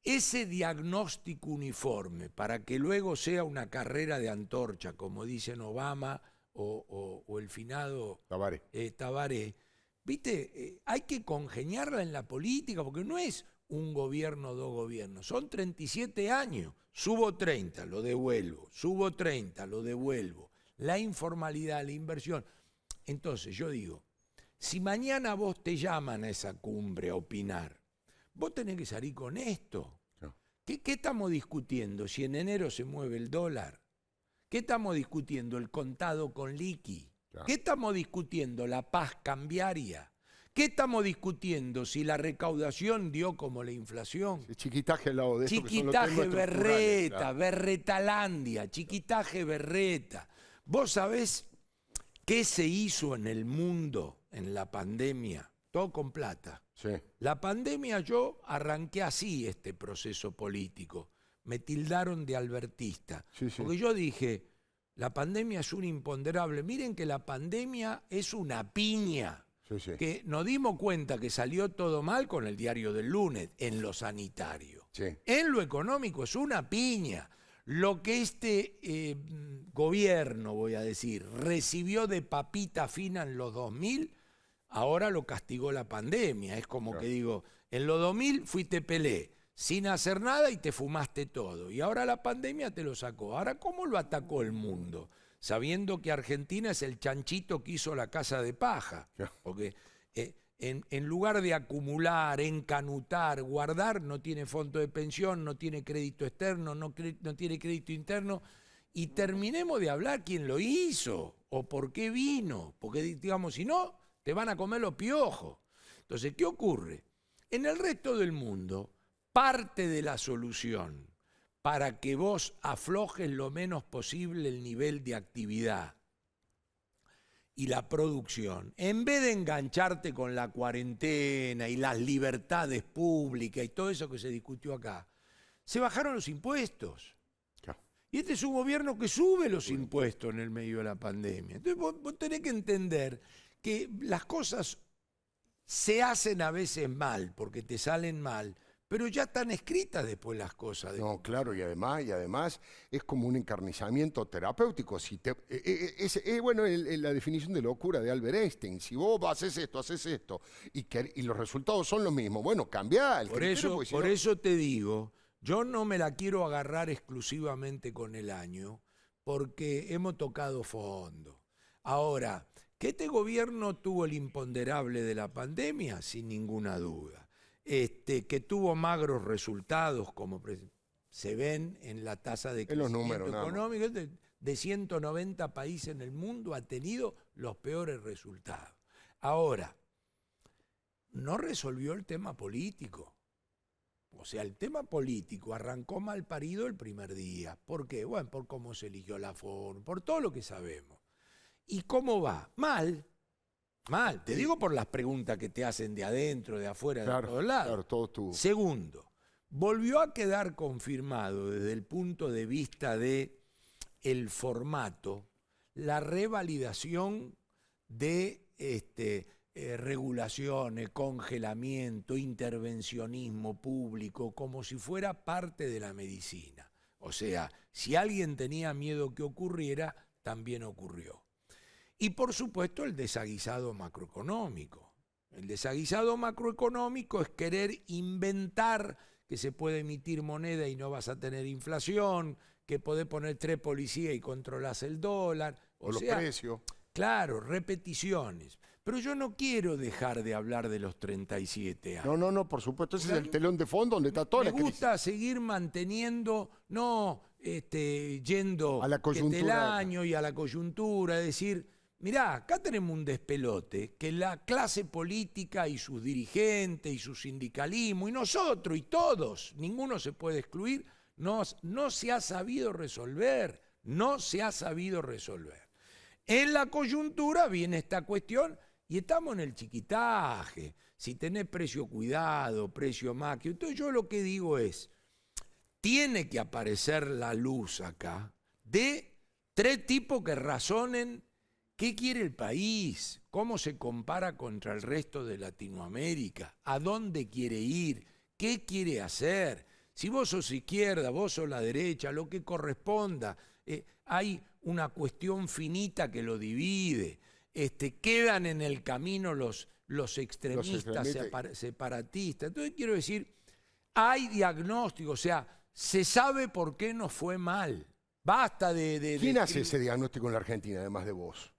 ese diagnóstico uniforme, para que luego sea una carrera de antorcha, como dicen Obama o el finado Tabaré. Tabaré, ¿viste? Hay que congeniarla en la política, porque no es un gobierno, 2 gobiernos, son 37 años. Subo 30, lo devuelvo, subo 30, lo devuelvo. La informalidad, la inversión. Entonces yo digo, si mañana vos te llaman a esa cumbre a opinar, vos tenés que salir con esto. Claro. ¿Qué estamos discutiendo? Si en enero se mueve el dólar. ¿Qué estamos discutiendo? El contado con liqui. Claro. ¿Qué estamos discutiendo? La paz cambiaria. ¿Qué estamos discutiendo? Si la recaudación dio como la inflación. El chiquitaje al lado de esto, que son los Chiquitaje temas estructurales, berreta, claro. berretalandia, chiquitaje berreta. ¿Vos sabés qué se hizo en el mundo en la pandemia? Todo con plata. Sí. La pandemia, yo arranqué así este proceso político. Me tildaron de albertista. Sí, sí. Porque yo dije, la pandemia es un imponderable. Miren que la pandemia es una piña. Sí, sí. Que nos dimos cuenta que salió todo mal con el diario del lunes, en lo sanitario. Sí. En lo económico es una piña. Lo que este gobierno, voy a decir, recibió de papita fina en los 2000, ahora lo castigó la pandemia. Es como Claro. que digo, en los 2000 fuiste Pelé, sin hacer nada y te fumaste todo. Y ahora la pandemia te lo sacó. Ahora, ¿cómo lo atacó el mundo? Sabiendo que Argentina es el chanchito que hizo la casa de paja. Claro. Porque en lugar de acumular, encanutar, guardar, no tiene fondo de pensión, no tiene crédito externo, no tiene crédito interno. Y terminemos de hablar quién lo hizo o por qué vino. Porque, digamos, si no, te van a comer los piojos. Entonces, ¿qué ocurre? En el resto del mundo, parte de la solución para que vos aflojes lo menos posible el nivel de actividad y la producción, en vez de engancharte con la cuarentena y las libertades públicas y todo eso que se discutió acá, se bajaron los impuestos. Claro. Y este es un gobierno que sube los impuestos en el medio de la pandemia. Entonces vos tenés que entender que las cosas se hacen a veces mal, porque te salen mal, pero ya están escritas después las cosas. No, claro, y además es como un encarnizamiento terapéutico. Si te, bueno, la definición de locura de Albert Einstein. Si vos haces esto, y los resultados son los mismos, bueno, cambia el Por criterio, eso, porque si por no- eso te digo, yo no me la quiero agarrar exclusivamente con el año, porque hemos tocado fondo. Ahora, que este gobierno tuvo el imponderable de la pandemia, sin ninguna duda. Que tuvo magros resultados, como se ven en la tasa de En los crecimiento números, nada más. económico, de 190 países en el mundo ha tenido los peores resultados. Ahora, no resolvió el tema político. O sea, el tema político arrancó mal parido el primer día. ¿Por qué? Bueno, por cómo se eligió la forma, por todo lo que sabemos. ¿Y cómo va? Mal. Mal. Te digo por las preguntas que te hacen de adentro, de afuera, de todos lados. Claro, todo estuvo. Segundo, volvió a quedar confirmado desde el punto de vista de el formato, la revalidación de regulaciones, congelamiento, intervencionismo público, como si fuera parte de la medicina. O sea, si alguien tenía miedo que ocurriera, también ocurrió. Y por supuesto el desaguisado macroeconómico. El desaguisado macroeconómico es querer inventar que se puede emitir moneda y no vas a tener inflación, que podés poner 3 policías y controlás el dólar. O los precios. Claro, repeticiones. Pero yo no quiero dejar de hablar de los 37 años. No, por supuesto. Ese es el telón de fondo donde está toda la crisis. Me gusta seguir manteniendo, no yendo a la coyuntura. del año y a la coyuntura, es decir, mirá, acá tenemos un despelote que la clase política y sus dirigentes y su sindicalismo y nosotros y todos, ninguno se puede excluir, no se ha sabido resolver, no se ha sabido resolver. En la coyuntura viene esta cuestión y estamos en el chiquitaje, si tenés precio cuidado, precio máquina. Entonces yo lo que digo es, tiene que aparecer la luz acá de 3 tipos que razonen qué quiere el país, cómo se compara contra el resto de Latinoamérica, a dónde quiere ir, qué quiere hacer. Si vos sos izquierda, vos sos la derecha, lo que corresponda. Hay una cuestión finita que lo divide. Quedan en el camino los extremistas separatistas. Entonces quiero decir, hay diagnóstico, o sea, se sabe por qué nos fue mal. Basta de ¿Quién hace ese diagnóstico en la Argentina, además de vos?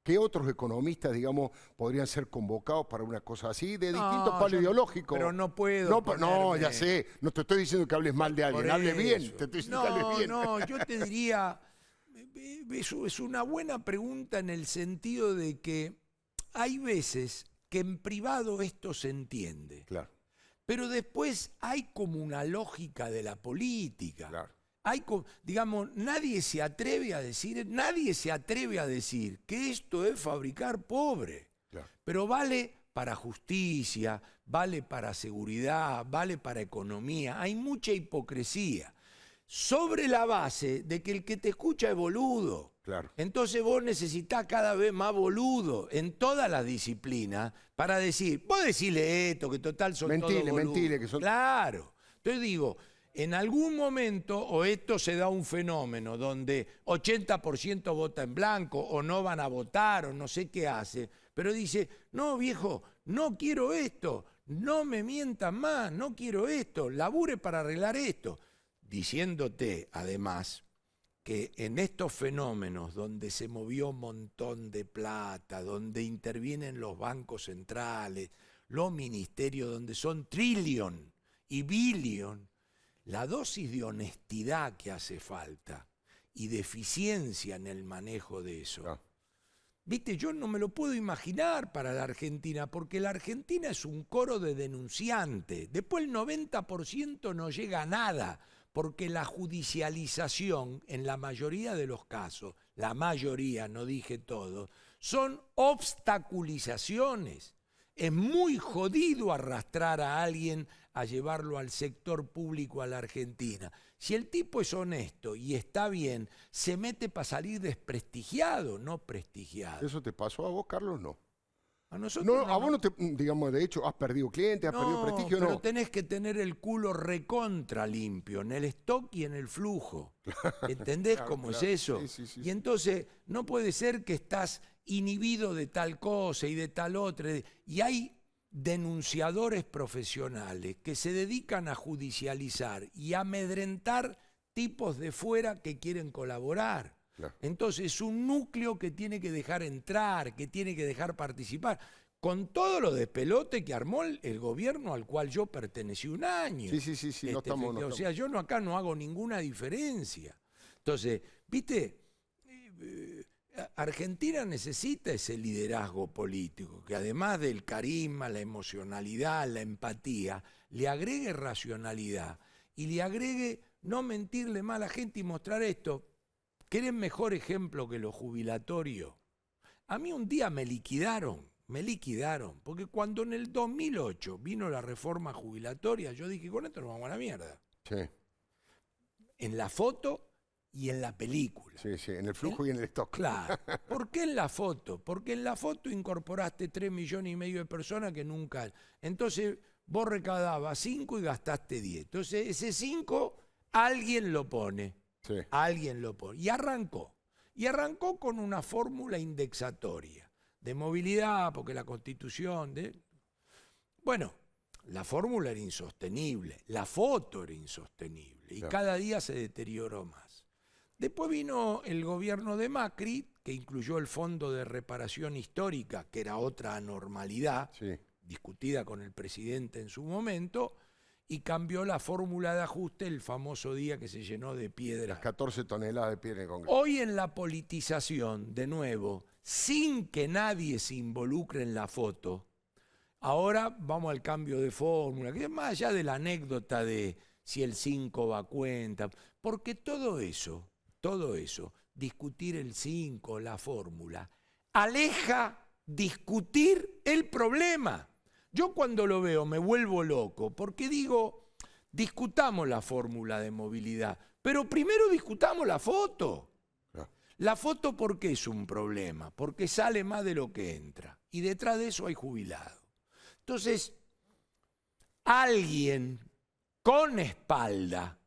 ¿Qué otros economistas, digamos, podrían ser convocados para una cosa así, de distintos palos ideológicos? Pero no puedo. No, ya sé. No te estoy diciendo que hables mal de alguien. Hable bien. Te estoy diciendo que hables bien. No, yo te diría, es una buena pregunta en el sentido de que hay veces que en privado esto se entiende. Claro. Pero después hay como una lógica de la política. Claro. Digamos, nadie se atreve a decir que esto es fabricar pobre. Claro. Pero vale para justicia, vale para seguridad, vale para economía. Hay mucha hipocresía. Sobre la base de que el que te escucha es boludo. Claro. Entonces vos necesitás cada vez más boludo en todas las disciplinas para decir, vos decirle esto, que total son todos boludos. Mentile, que son... Claro. Entonces digo, en algún momento, o esto se da un fenómeno donde 80% vota en blanco, o no van a votar, o no sé qué hace, pero dice, no viejo, no quiero esto, no me mientan más, no quiero esto, labure para arreglar esto. Diciéndote, además, que en estos fenómenos donde se movió un montón de plata, donde intervienen los bancos centrales, los ministerios, donde son trillion y billion, la dosis de honestidad que hace falta y de eficiencia en el manejo de eso. Ah. Viste, yo no me lo puedo imaginar para la Argentina, porque la Argentina es un coro de denunciantes. Después el 90% no llega a nada, porque la judicialización, en la mayoría de los casos, la mayoría, no dije todo, son obstaculizaciones. Es muy jodido arrastrar a alguien a llevarlo al sector público a la Argentina. Si el tipo es honesto y está bien, se mete para salir desprestigiado, no prestigiado. ¿Eso te pasó a vos, Carlos? No. A nosotros no, a vos no te, digamos, de hecho, has perdido clientes, has perdido prestigio, pero tenés que tener el culo recontra limpio, en el stock y en el flujo. ¿Entendés cómo es eso? Sí. Y entonces, no puede ser que estás inhibido de tal cosa y de tal otra. Y hay denunciadores profesionales que se dedican a judicializar y a amedrentar tipos de fuera que quieren colaborar. Claro. Entonces es un núcleo que tiene que dejar entrar, que tiene que dejar participar, con todo lo despelote que armó el gobierno al cual yo pertenecí un año. Sí, no estamos. O sea, yo acá no hago ninguna diferencia. Entonces, viste, Argentina necesita ese liderazgo político, que además del carisma, la emocionalidad, la empatía, le agregue racionalidad y le agregue no mentirle más a la gente y mostrar esto. ¿Querés mejor ejemplo que lo jubilatorio? A mí un día me liquidaron, porque cuando en el 2008 vino la reforma jubilatoria, yo dije, con esto nos vamos a la mierda. Sí. En la foto y en la película. Sí, en el flujo y en el stock. Claro. ¿Por qué en la foto? Porque en la foto incorporaste 3,5 millones de personas que nunca... Entonces vos recaudabas 5 y gastaste 10. Entonces ese 5 alguien lo pone. Sí. Alguien lo pone. Y arrancó. Y arrancó con una fórmula indexatoria de movilidad, porque la Constitución... Bueno, la fórmula era insostenible, la foto era insostenible y cada día se deterioró más. Después vino el gobierno de Macri, que incluyó el Fondo de Reparación Histórica, que era otra anormalidad, discutida con el presidente en su momento, y cambió la fórmula de ajuste el famoso día que se llenó de piedra. Las 14 toneladas de piedra en el Congreso. Hoy en la politización, de nuevo, sin que nadie se involucre en la foto, ahora vamos al cambio de fórmula, que es más allá de la anécdota de si el 5 va a cuenta, porque todo eso, discutir el 5, la fórmula, aleja discutir el problema. Yo cuando lo veo me vuelvo loco, porque digo, discutamos la fórmula de movilidad, pero primero discutamos la foto. La foto, ¿por qué es un problema? Porque sale más de lo que entra, y detrás de eso hay jubilados. Entonces, alguien con espalda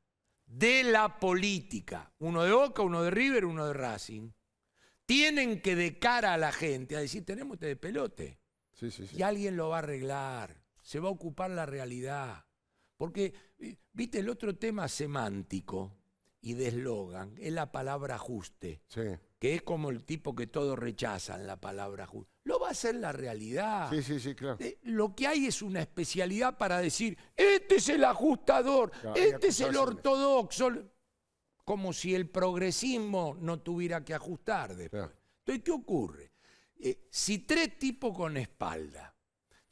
de la política, uno de Boca, uno de River, uno de Racing, tienen que de cara a la gente a decir, tenemos este de pelote. Y alguien lo va a arreglar, se va a ocupar la realidad. Porque, viste, el otro tema semántico y de eslogan es la palabra ajuste, que es como el tipo que todos rechazan la palabra ajuste. Lo va a hacer la realidad. Claro. Lo que hay es una especialidad para decir, este es el ajustador, este es el ortodoxo, como si el progresismo no tuviera que ajustar después. Entonces, ¿qué ocurre? Si tres tipos con espalda,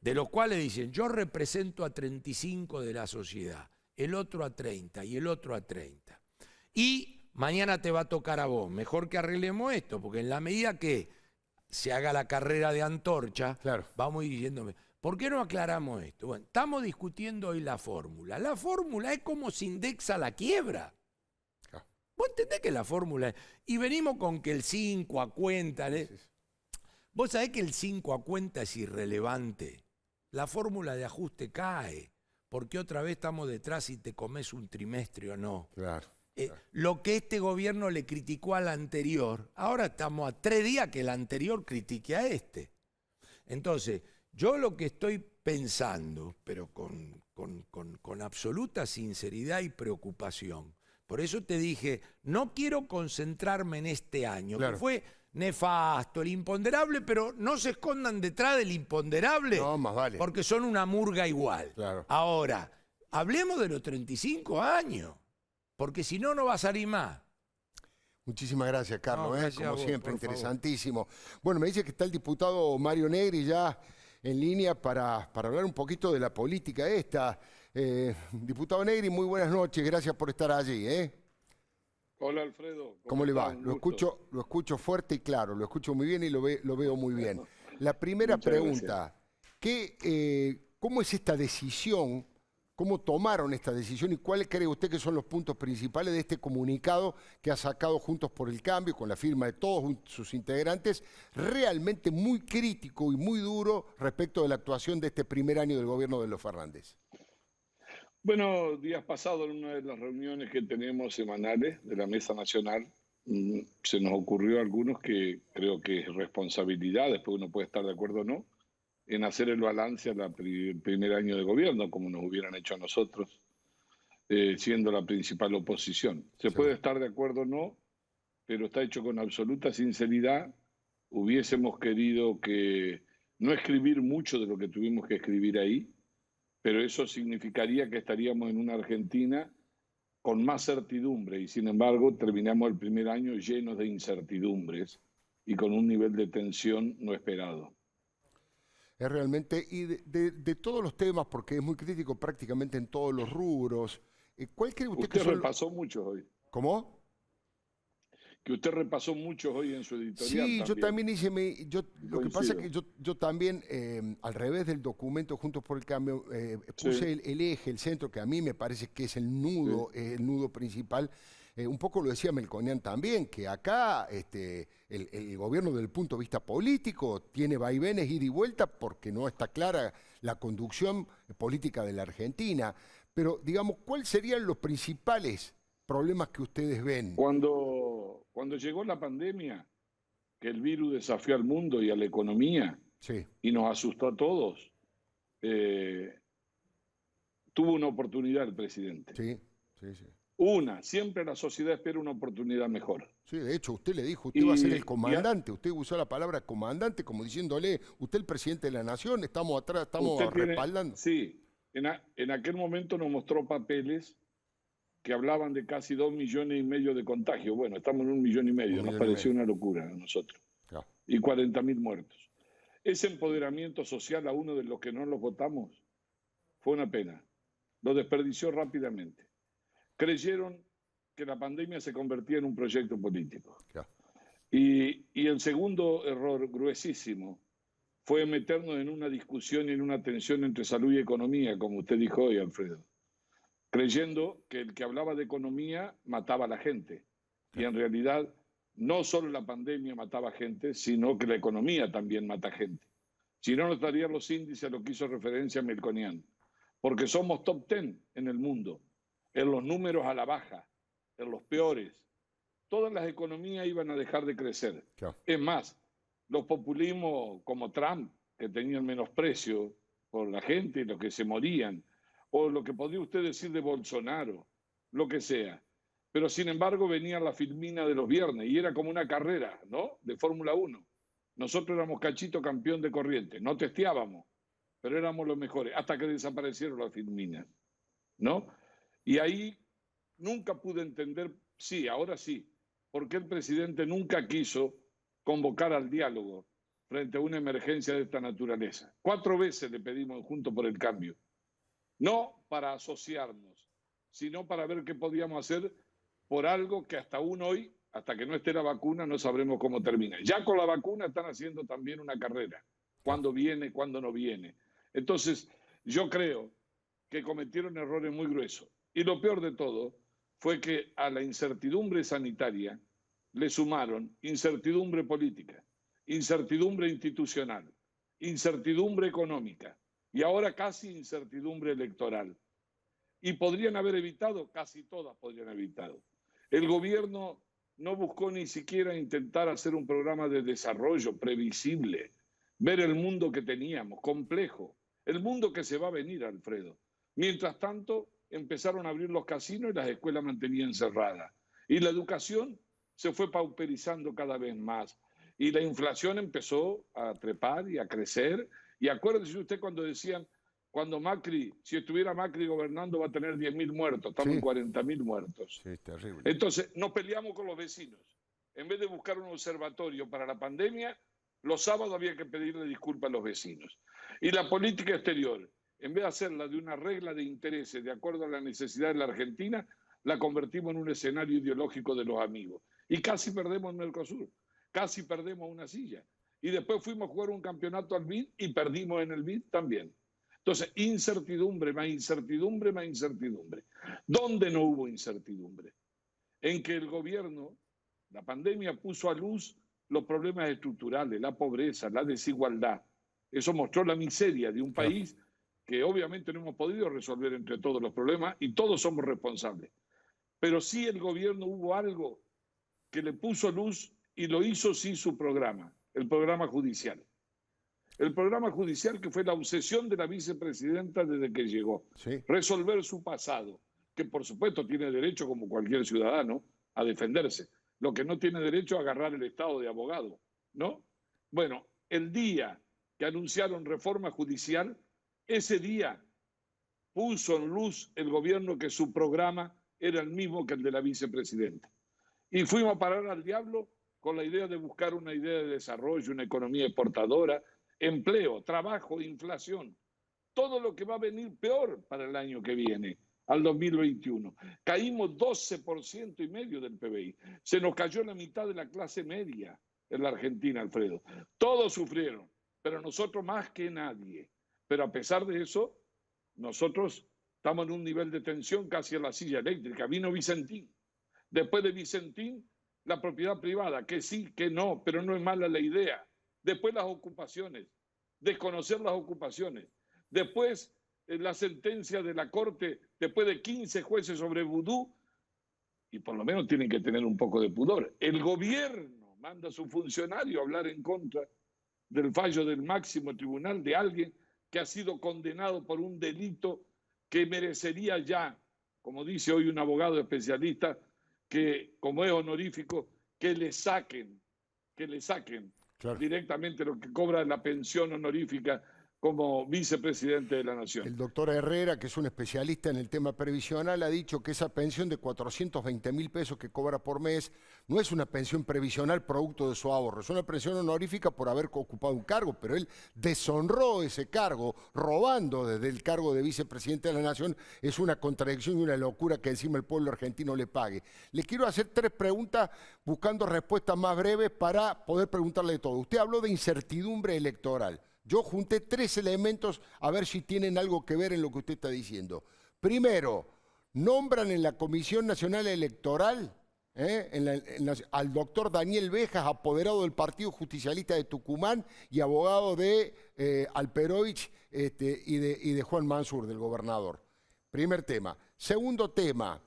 de los cuales dicen, yo represento a 35 de la sociedad, el otro a 30 y el otro a 30, y mañana te va a tocar a vos, mejor que arreglemos esto, porque en la medida que se haga la carrera de antorcha, vamos a ir diciéndome, ¿por qué no aclaramos esto? Bueno, estamos discutiendo hoy la fórmula. La fórmula es como se indexa la quiebra. ¿Vos entendés que la fórmula es? Y venimos con que el 5 a cuenta... Vos sabés que el 5 a cuenta es irrelevante. La fórmula de ajuste cae, porque otra vez estamos detrás si te comes un trimestre o no. Lo que este gobierno le criticó al anterior, ahora estamos a 3 días que el anterior critique a este. Entonces, yo lo que estoy pensando, pero con absoluta sinceridad y preocupación, por eso te dije, no quiero concentrarme en este año, que fue nefasto, el imponderable, pero no se escondan detrás del imponderable, más vale, porque son una murga igual. Ahora, hablemos de los 35 años, porque si no, no va a salir más. Muchísimas gracias, Carlos. Gracias como a vos, siempre, por interesantísimo. Favor. Bueno, me dice que está el diputado Mario Negri ya en línea para hablar un poquito de la política esta. Diputado Negri, muy buenas noches, gracias por estar allí. Hola, Alfredo. ¿Cómo le va? Lo escucho fuerte y claro, lo escucho muy bien y lo veo muy bien. La primera pregunta, ¿cómo es esta decisión? ¿Cómo tomaron esta decisión y cuáles cree usted que son los puntos principales de este comunicado que ha sacado Juntos por el Cambio, con la firma de todos sus integrantes, realmente muy crítico y muy duro respecto de la actuación de este primer año del gobierno de los Fernández? Bueno, días pasados, en una de las reuniones que tenemos semanales de la Mesa Nacional, se nos ocurrió a algunos que creo que es responsabilidad, después uno puede estar de acuerdo o no, en hacer el balance al primer año de gobierno, como nos hubieran hecho a nosotros, siendo la principal oposición. Se puede estar de acuerdo o no, pero está hecho con absoluta sinceridad. Hubiésemos querido que no escribir mucho de lo que tuvimos que escribir ahí, pero eso significaría que estaríamos en una Argentina con más certidumbre y sin embargo terminamos el primer año llenos de incertidumbres y con un nivel de tensión no esperado. Es realmente, y de todos los temas, porque es muy crítico prácticamente en todos los rubros, ¿cuál cree usted que son? Usted repasó muchos hoy. ¿Cómo? Que usted repasó muchos hoy en su editorial. Sí, también. yo también hice, lo que pasa es que yo también, al revés del documento Juntos por el Cambio, puse el eje, el centro, que a mí me parece que es el nudo principal. Un poco lo decía Melconian también, que acá el gobierno desde el punto de vista político tiene vaivenes ida y vuelta porque no está clara la conducción política de la Argentina. Pero, digamos, ¿cuáles serían los principales problemas que ustedes ven? Cuando llegó la pandemia, que el virus desafió al mundo y a la economía y nos asustó a todos, tuvo una oportunidad el presidente. Sí, sí, sí. Siempre la sociedad espera una oportunidad mejor. Sí, de hecho, usted le dijo, usted va a ser el comandante. Usted usó la palabra comandante como diciéndole, usted el presidente de la nación, estamos atrás, estamos respaldando. Sí, en aquel momento nos mostró papeles que hablaban de casi 2,5 millones de contagios. Bueno, estamos en 1,5 millones, nos pareció una locura a nosotros. Claro. Y 40.000 muertos. Ese empoderamiento social a uno de los que no los votamos fue una pena. Lo desperdició rápidamente. Creyeron que la pandemia se convertía en un proyecto político. Claro. Y el segundo error gruesísimo fue meternos en una discusión y en una tensión entre salud y economía, como usted dijo hoy, Alfredo, creyendo que el que hablaba de economía mataba a la gente. Y en realidad no solo la pandemia mataba gente, sino que la economía también mata gente. Si no, no estarían los índices a lo que hizo referencia Melconian, porque somos top 10 en el mundo, en los números a la baja, en los peores. Todas las economías iban a dejar de crecer. Claro. Es más, los populismos como Trump, que tenían menosprecio por la gente y los que se morían, o lo que podría usted decir de Bolsonaro, lo que sea. Pero sin embargo venía la filmina de los viernes y era como una carrera, ¿no?, de Fórmula 1. Nosotros éramos Cachito campeón de corriente, no testeábamos, pero éramos los mejores, hasta que desaparecieron las filminas, ¿no? Y ahí nunca pude entender, sí, ahora sí, por qué el presidente nunca quiso convocar al diálogo frente a una emergencia de esta naturaleza. 4 veces le pedimos Juntos por el Cambio, no para asociarnos, sino para ver qué podíamos hacer por algo que hasta aún hoy, hasta que no esté la vacuna, no sabremos cómo termina. Ya con la vacuna están haciendo también una carrera, cuándo viene, cuándo no viene. Entonces, yo creo que cometieron errores muy gruesos. Y lo peor de todo fue que a la incertidumbre sanitaria le sumaron incertidumbre política, incertidumbre institucional, incertidumbre económica y ahora casi incertidumbre electoral. Y podrían haber evitado, casi todas podrían haber evitado. El gobierno no buscó ni siquiera intentar hacer un programa de desarrollo previsible, ver el mundo que teníamos, complejo, el mundo que se va a venir, Alfredo. Mientras tanto, empezaron a abrir los casinos y las escuelas mantenían cerradas. Y la educación se fue pauperizando cada vez más. Y la inflación empezó a trepar y a crecer. Y acuérdese usted cuando decían, cuando Macri, si estuviera Macri gobernando, va a tener 10.000 muertos. Estamos en 40.000 muertos. Sí, es terrible. Entonces, nos peleamos con los vecinos. En vez de buscar un observatorio para la pandemia, los sábados había que pedirle disculpas a los vecinos. Y la política exterior, en vez de hacerla de una regla de intereses de acuerdo a la necesidad de la Argentina, la convertimos en un escenario ideológico de los amigos. Y casi perdemos en Mercosur, casi perdemos una silla. Y después fuimos a jugar un campeonato al BID y perdimos en el BID también. Entonces, incertidumbre, más incertidumbre, más incertidumbre. ¿Dónde no hubo incertidumbre? En que el gobierno, la pandemia puso a luz los problemas estructurales, la pobreza, la desigualdad. Eso mostró la miseria de un país que obviamente no hemos podido resolver entre todos los problemas y todos somos responsables. Pero sí el gobierno hubo algo que le puso luz y lo hizo sí su programa, el programa judicial. El programa judicial que fue la obsesión de la vicepresidenta desde que llegó. Sí. Resolver su pasado, que por supuesto tiene derecho como cualquier ciudadano a defenderse. Lo que no tiene derecho a agarrar el estado de abogado, ¿no? Bueno, el día que anunciaron reforma judicial, ese día puso en luz el gobierno que su programa era el mismo que el de la vicepresidenta. Y fuimos a parar al diablo con la idea de buscar una idea de desarrollo, una economía exportadora, empleo, trabajo, inflación. Todo lo que va a venir peor para el año que viene, al 2021. Caímos 12,5% del PBI. Se nos cayó la mitad de la clase media en la Argentina, Alfredo. Todos sufrieron, pero nosotros más que nadie. Pero a pesar de eso, nosotros estamos en un nivel de tensión casi a la silla eléctrica. Vino Vicentín. Después de Vicentín, la propiedad privada, que sí, que no, pero no es mala la idea. Después las ocupaciones, desconocer las ocupaciones. Después la sentencia de la Corte, después de 15 jueces sobre vudú, y por lo menos tienen que tener un poco de pudor. El gobierno manda a su funcionario a hablar en contra del fallo del máximo tribunal de alguien que ha sido condenado por un delito que merecería ya, como dice hoy un abogado especialista, que como es honorífico, que le saquen Claro. directamente lo que cobra la pensión honorífica como vicepresidente de la Nación. El doctor Herrera, que es un especialista en el tema previsional, ha dicho que esa pensión de 420.000 pesos que cobra por mes no es una pensión previsional producto de su ahorro, es una pensión honorífica por haber ocupado un cargo, pero él deshonró ese cargo, robando desde el cargo de vicepresidente de la Nación. Es una contradicción y una locura que encima el pueblo argentino le pague. Le quiero hacer 3 preguntas buscando respuestas más breves para poder preguntarle todo. Usted habló de incertidumbre electoral. Yo junté 3 elementos a ver si tienen algo que ver en lo que usted está diciendo. Primero, nombran en la Comisión Nacional Electoral al doctor Daniel Bejas, apoderado del Partido Justicialista de Tucumán y abogado de Alperovich y de Juan Mansur, del gobernador. Primer tema. Segundo tema,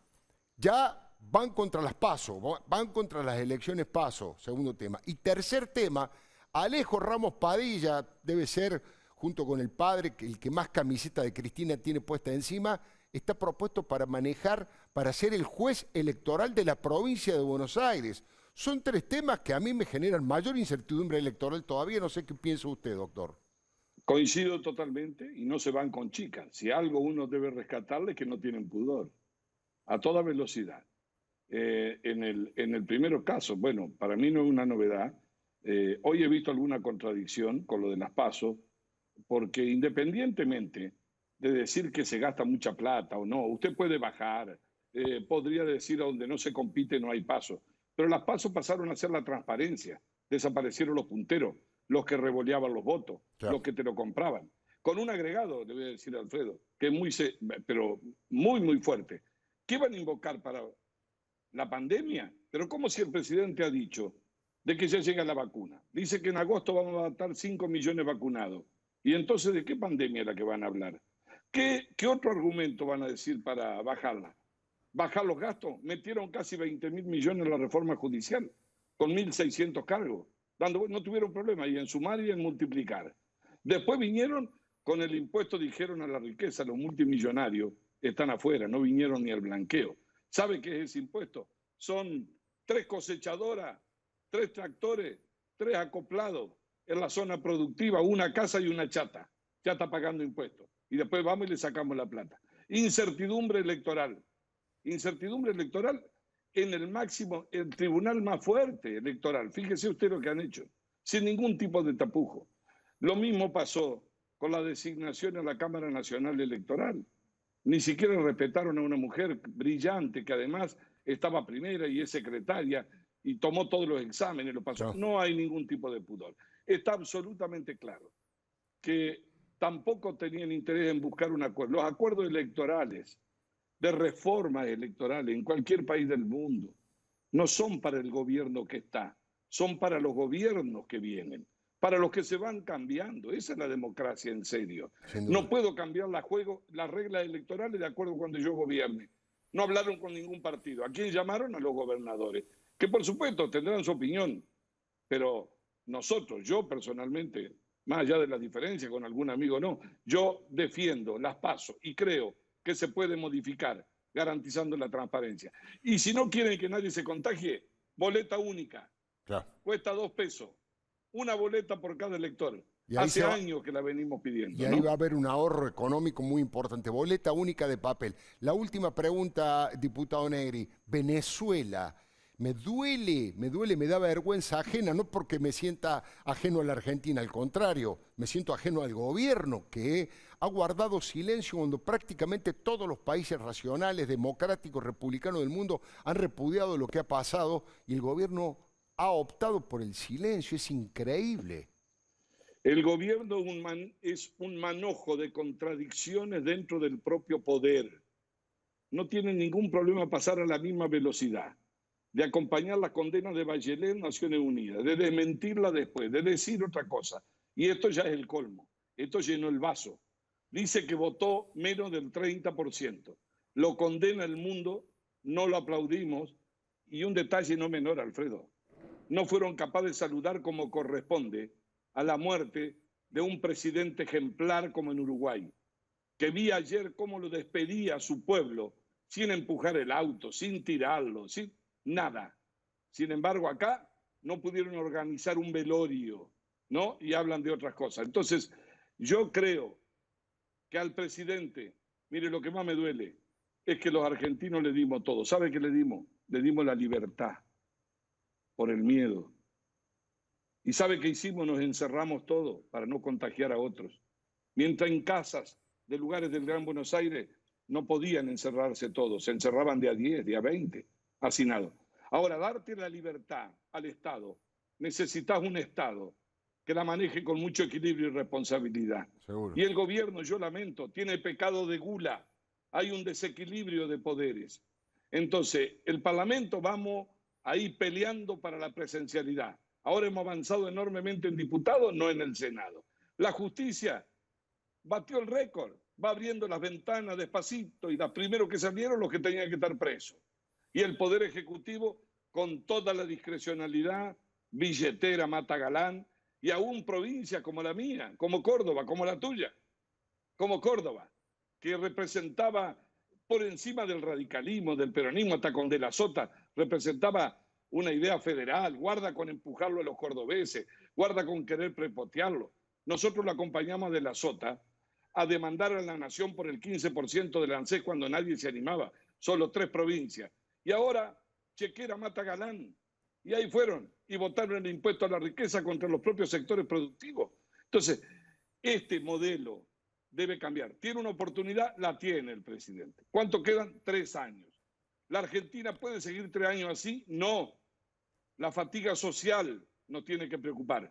ya van contra las PASO, van contra las elecciones PASO, segundo tema. Y tercer tema, Alejo Ramos Padilla debe ser, junto con el padre, el que más camiseta de Cristina tiene puesta encima, está propuesto para manejar, para ser el juez electoral de la provincia de Buenos Aires. Son 3 temas que a mí me generan mayor incertidumbre electoral todavía. No sé qué piensa usted, doctor. Coincido totalmente y no se van con chicas. Si algo uno debe rescatarle es que no tienen pudor, a toda velocidad. En el primer caso, bueno, para mí no es una novedad. Hoy he visto alguna contradicción con lo de las PASO, porque independientemente de decir que se gasta mucha plata o no, usted puede bajar, podría decir a donde no se compite no hay PASO, pero las PASO pasaron a ser la transparencia, desaparecieron los punteros, los que revoleaban los votos, claro, los que te lo compraban. Con un agregado, le voy a decir a Alfredo, que es pero muy fuerte. ¿Qué van a invocar para la pandemia? Pero como si el presidente ha dicho de que ya llega la vacuna. Dice que en agosto vamos a estar 5 millones vacunados. ¿Y entonces de qué pandemia es la que van a hablar? ¿Qué otro argumento van a decir para bajarla? ¿Bajar los gastos? Metieron casi 20.000 millones en la reforma judicial, con 1.600 cargos. No tuvieron problema y en sumar y en multiplicar. Después vinieron con el impuesto, dijeron, a la riqueza. Los multimillonarios están afuera, no vinieron ni al blanqueo. ¿Sabe qué es ese impuesto? Son 3 cosechadoras, 3 tractores, 3 acoplados en la zona productiva, una casa y una chata. Ya está pagando impuestos. Y después vamos y le sacamos la plata. Incertidumbre electoral. Incertidumbre electoral en el máximo, el tribunal más fuerte electoral. Fíjese usted lo que han hecho, sin ningún tipo de tapujo. Lo mismo pasó con la designación en la Cámara Nacional Electoral. Ni siquiera respetaron a una mujer brillante que además estaba primera y es secretaria y tomó todos los exámenes, lo pasó. No hay ningún tipo de pudor. Está absolutamente claro que tampoco tenían interés en buscar un acuerdo. Los acuerdos electorales, de reformas electorales en cualquier país del mundo, no son para el gobierno que está, son para los gobiernos que vienen, para los que se van cambiando. Esa es la democracia en serio. No puedo cambiar las reglas electorales de acuerdo cuando yo gobierne. No hablaron con ningún partido. ¿A quién llamaron? A los gobernadores, que por supuesto tendrán su opinión, pero nosotros, yo personalmente, más allá de las diferencias con algún amigo, no, yo defiendo las PASO y creo que se puede modificar garantizando la transparencia. Y si no quieren que nadie se contagie, boleta única. Claro. Cuesta 2 pesos. Una boleta por cada elector. Hace años que la venimos pidiendo. Y ahí va a haber un ahorro económico muy importante. Boleta única de papel. La última pregunta, diputado Negri. Venezuela. Me duele, me da vergüenza ajena, no porque me sienta ajeno a la Argentina, al contrario, me siento ajeno al gobierno que ha guardado silencio cuando prácticamente todos los países racionales, democráticos, republicanos del mundo han repudiado lo que ha pasado y el gobierno ha optado por el silencio. Es increíble. El gobierno es un manojo de contradicciones dentro del propio poder. No tienen ningún problema pasar a la misma velocidad, de acompañar la condena de Bachelet en Naciones Unidas, de desmentirla después, de decir otra cosa. Y esto ya es el colmo. Esto llenó el vaso. Dice que votó menos del 30%. Lo condena el mundo, no lo aplaudimos. Y un detalle no menor, Alfredo. No fueron capaces de saludar como corresponde a la muerte de un presidente ejemplar como en Uruguay. que vi ayer cómo lo despedía a su pueblo, sin empujar el auto, sin tirarlo, sin nada. Sin embargo, acá no pudieron organizar un velorio, ¿no? Y hablan de otras cosas. Entonces, yo creo que al presidente, mire, lo que más me duele es que los argentinos le dimos todo. ¿Sabe qué le dimos? Le dimos la libertad por el miedo. ¿Y sabe qué hicimos? Nos encerramos todos para no contagiar a otros. Mientras en casas de lugares del Gran Buenos Aires no podían encerrarse todos, se encerraban de a 10, de a 20, hacinado. Ahora, darte la libertad al Estado, necesitas un Estado que la maneje con mucho equilibrio y responsabilidad. Seguro. Y el gobierno, yo lamento, tiene pecado de gula. Hay un desequilibrio de poderes. Entonces, el Parlamento vamos ahí peleando para la presencialidad. Ahora hemos avanzado enormemente en diputados, no en el Senado. La justicia batió el récord, va abriendo las ventanas despacito y los primeros que salieron los que tenían que estar presos. Y el Poder Ejecutivo, con toda la discrecionalidad, billetera, mata galán, y aún provincias como la mía, como Córdoba, como la tuya, como Córdoba, que representaba por encima del radicalismo, del peronismo, hasta con De la Sota, representaba una idea federal, guarda con empujarlo a los cordobeses, guarda con querer prepotearlo. Nosotros lo acompañamos a De la Sota a demandar a la nación por el 15% del ANSES cuando nadie se animaba, solo 3 provincias. Y ahora chequera mata galán. Y ahí fueron y votaron el impuesto a la riqueza contra los propios sectores productivos. Entonces, este modelo debe cambiar. ¿Tiene una oportunidad? La tiene el presidente. ¿Cuánto quedan? 3 años. ¿La Argentina puede seguir 3 años así? No. La fatiga social nos tiene que preocupar.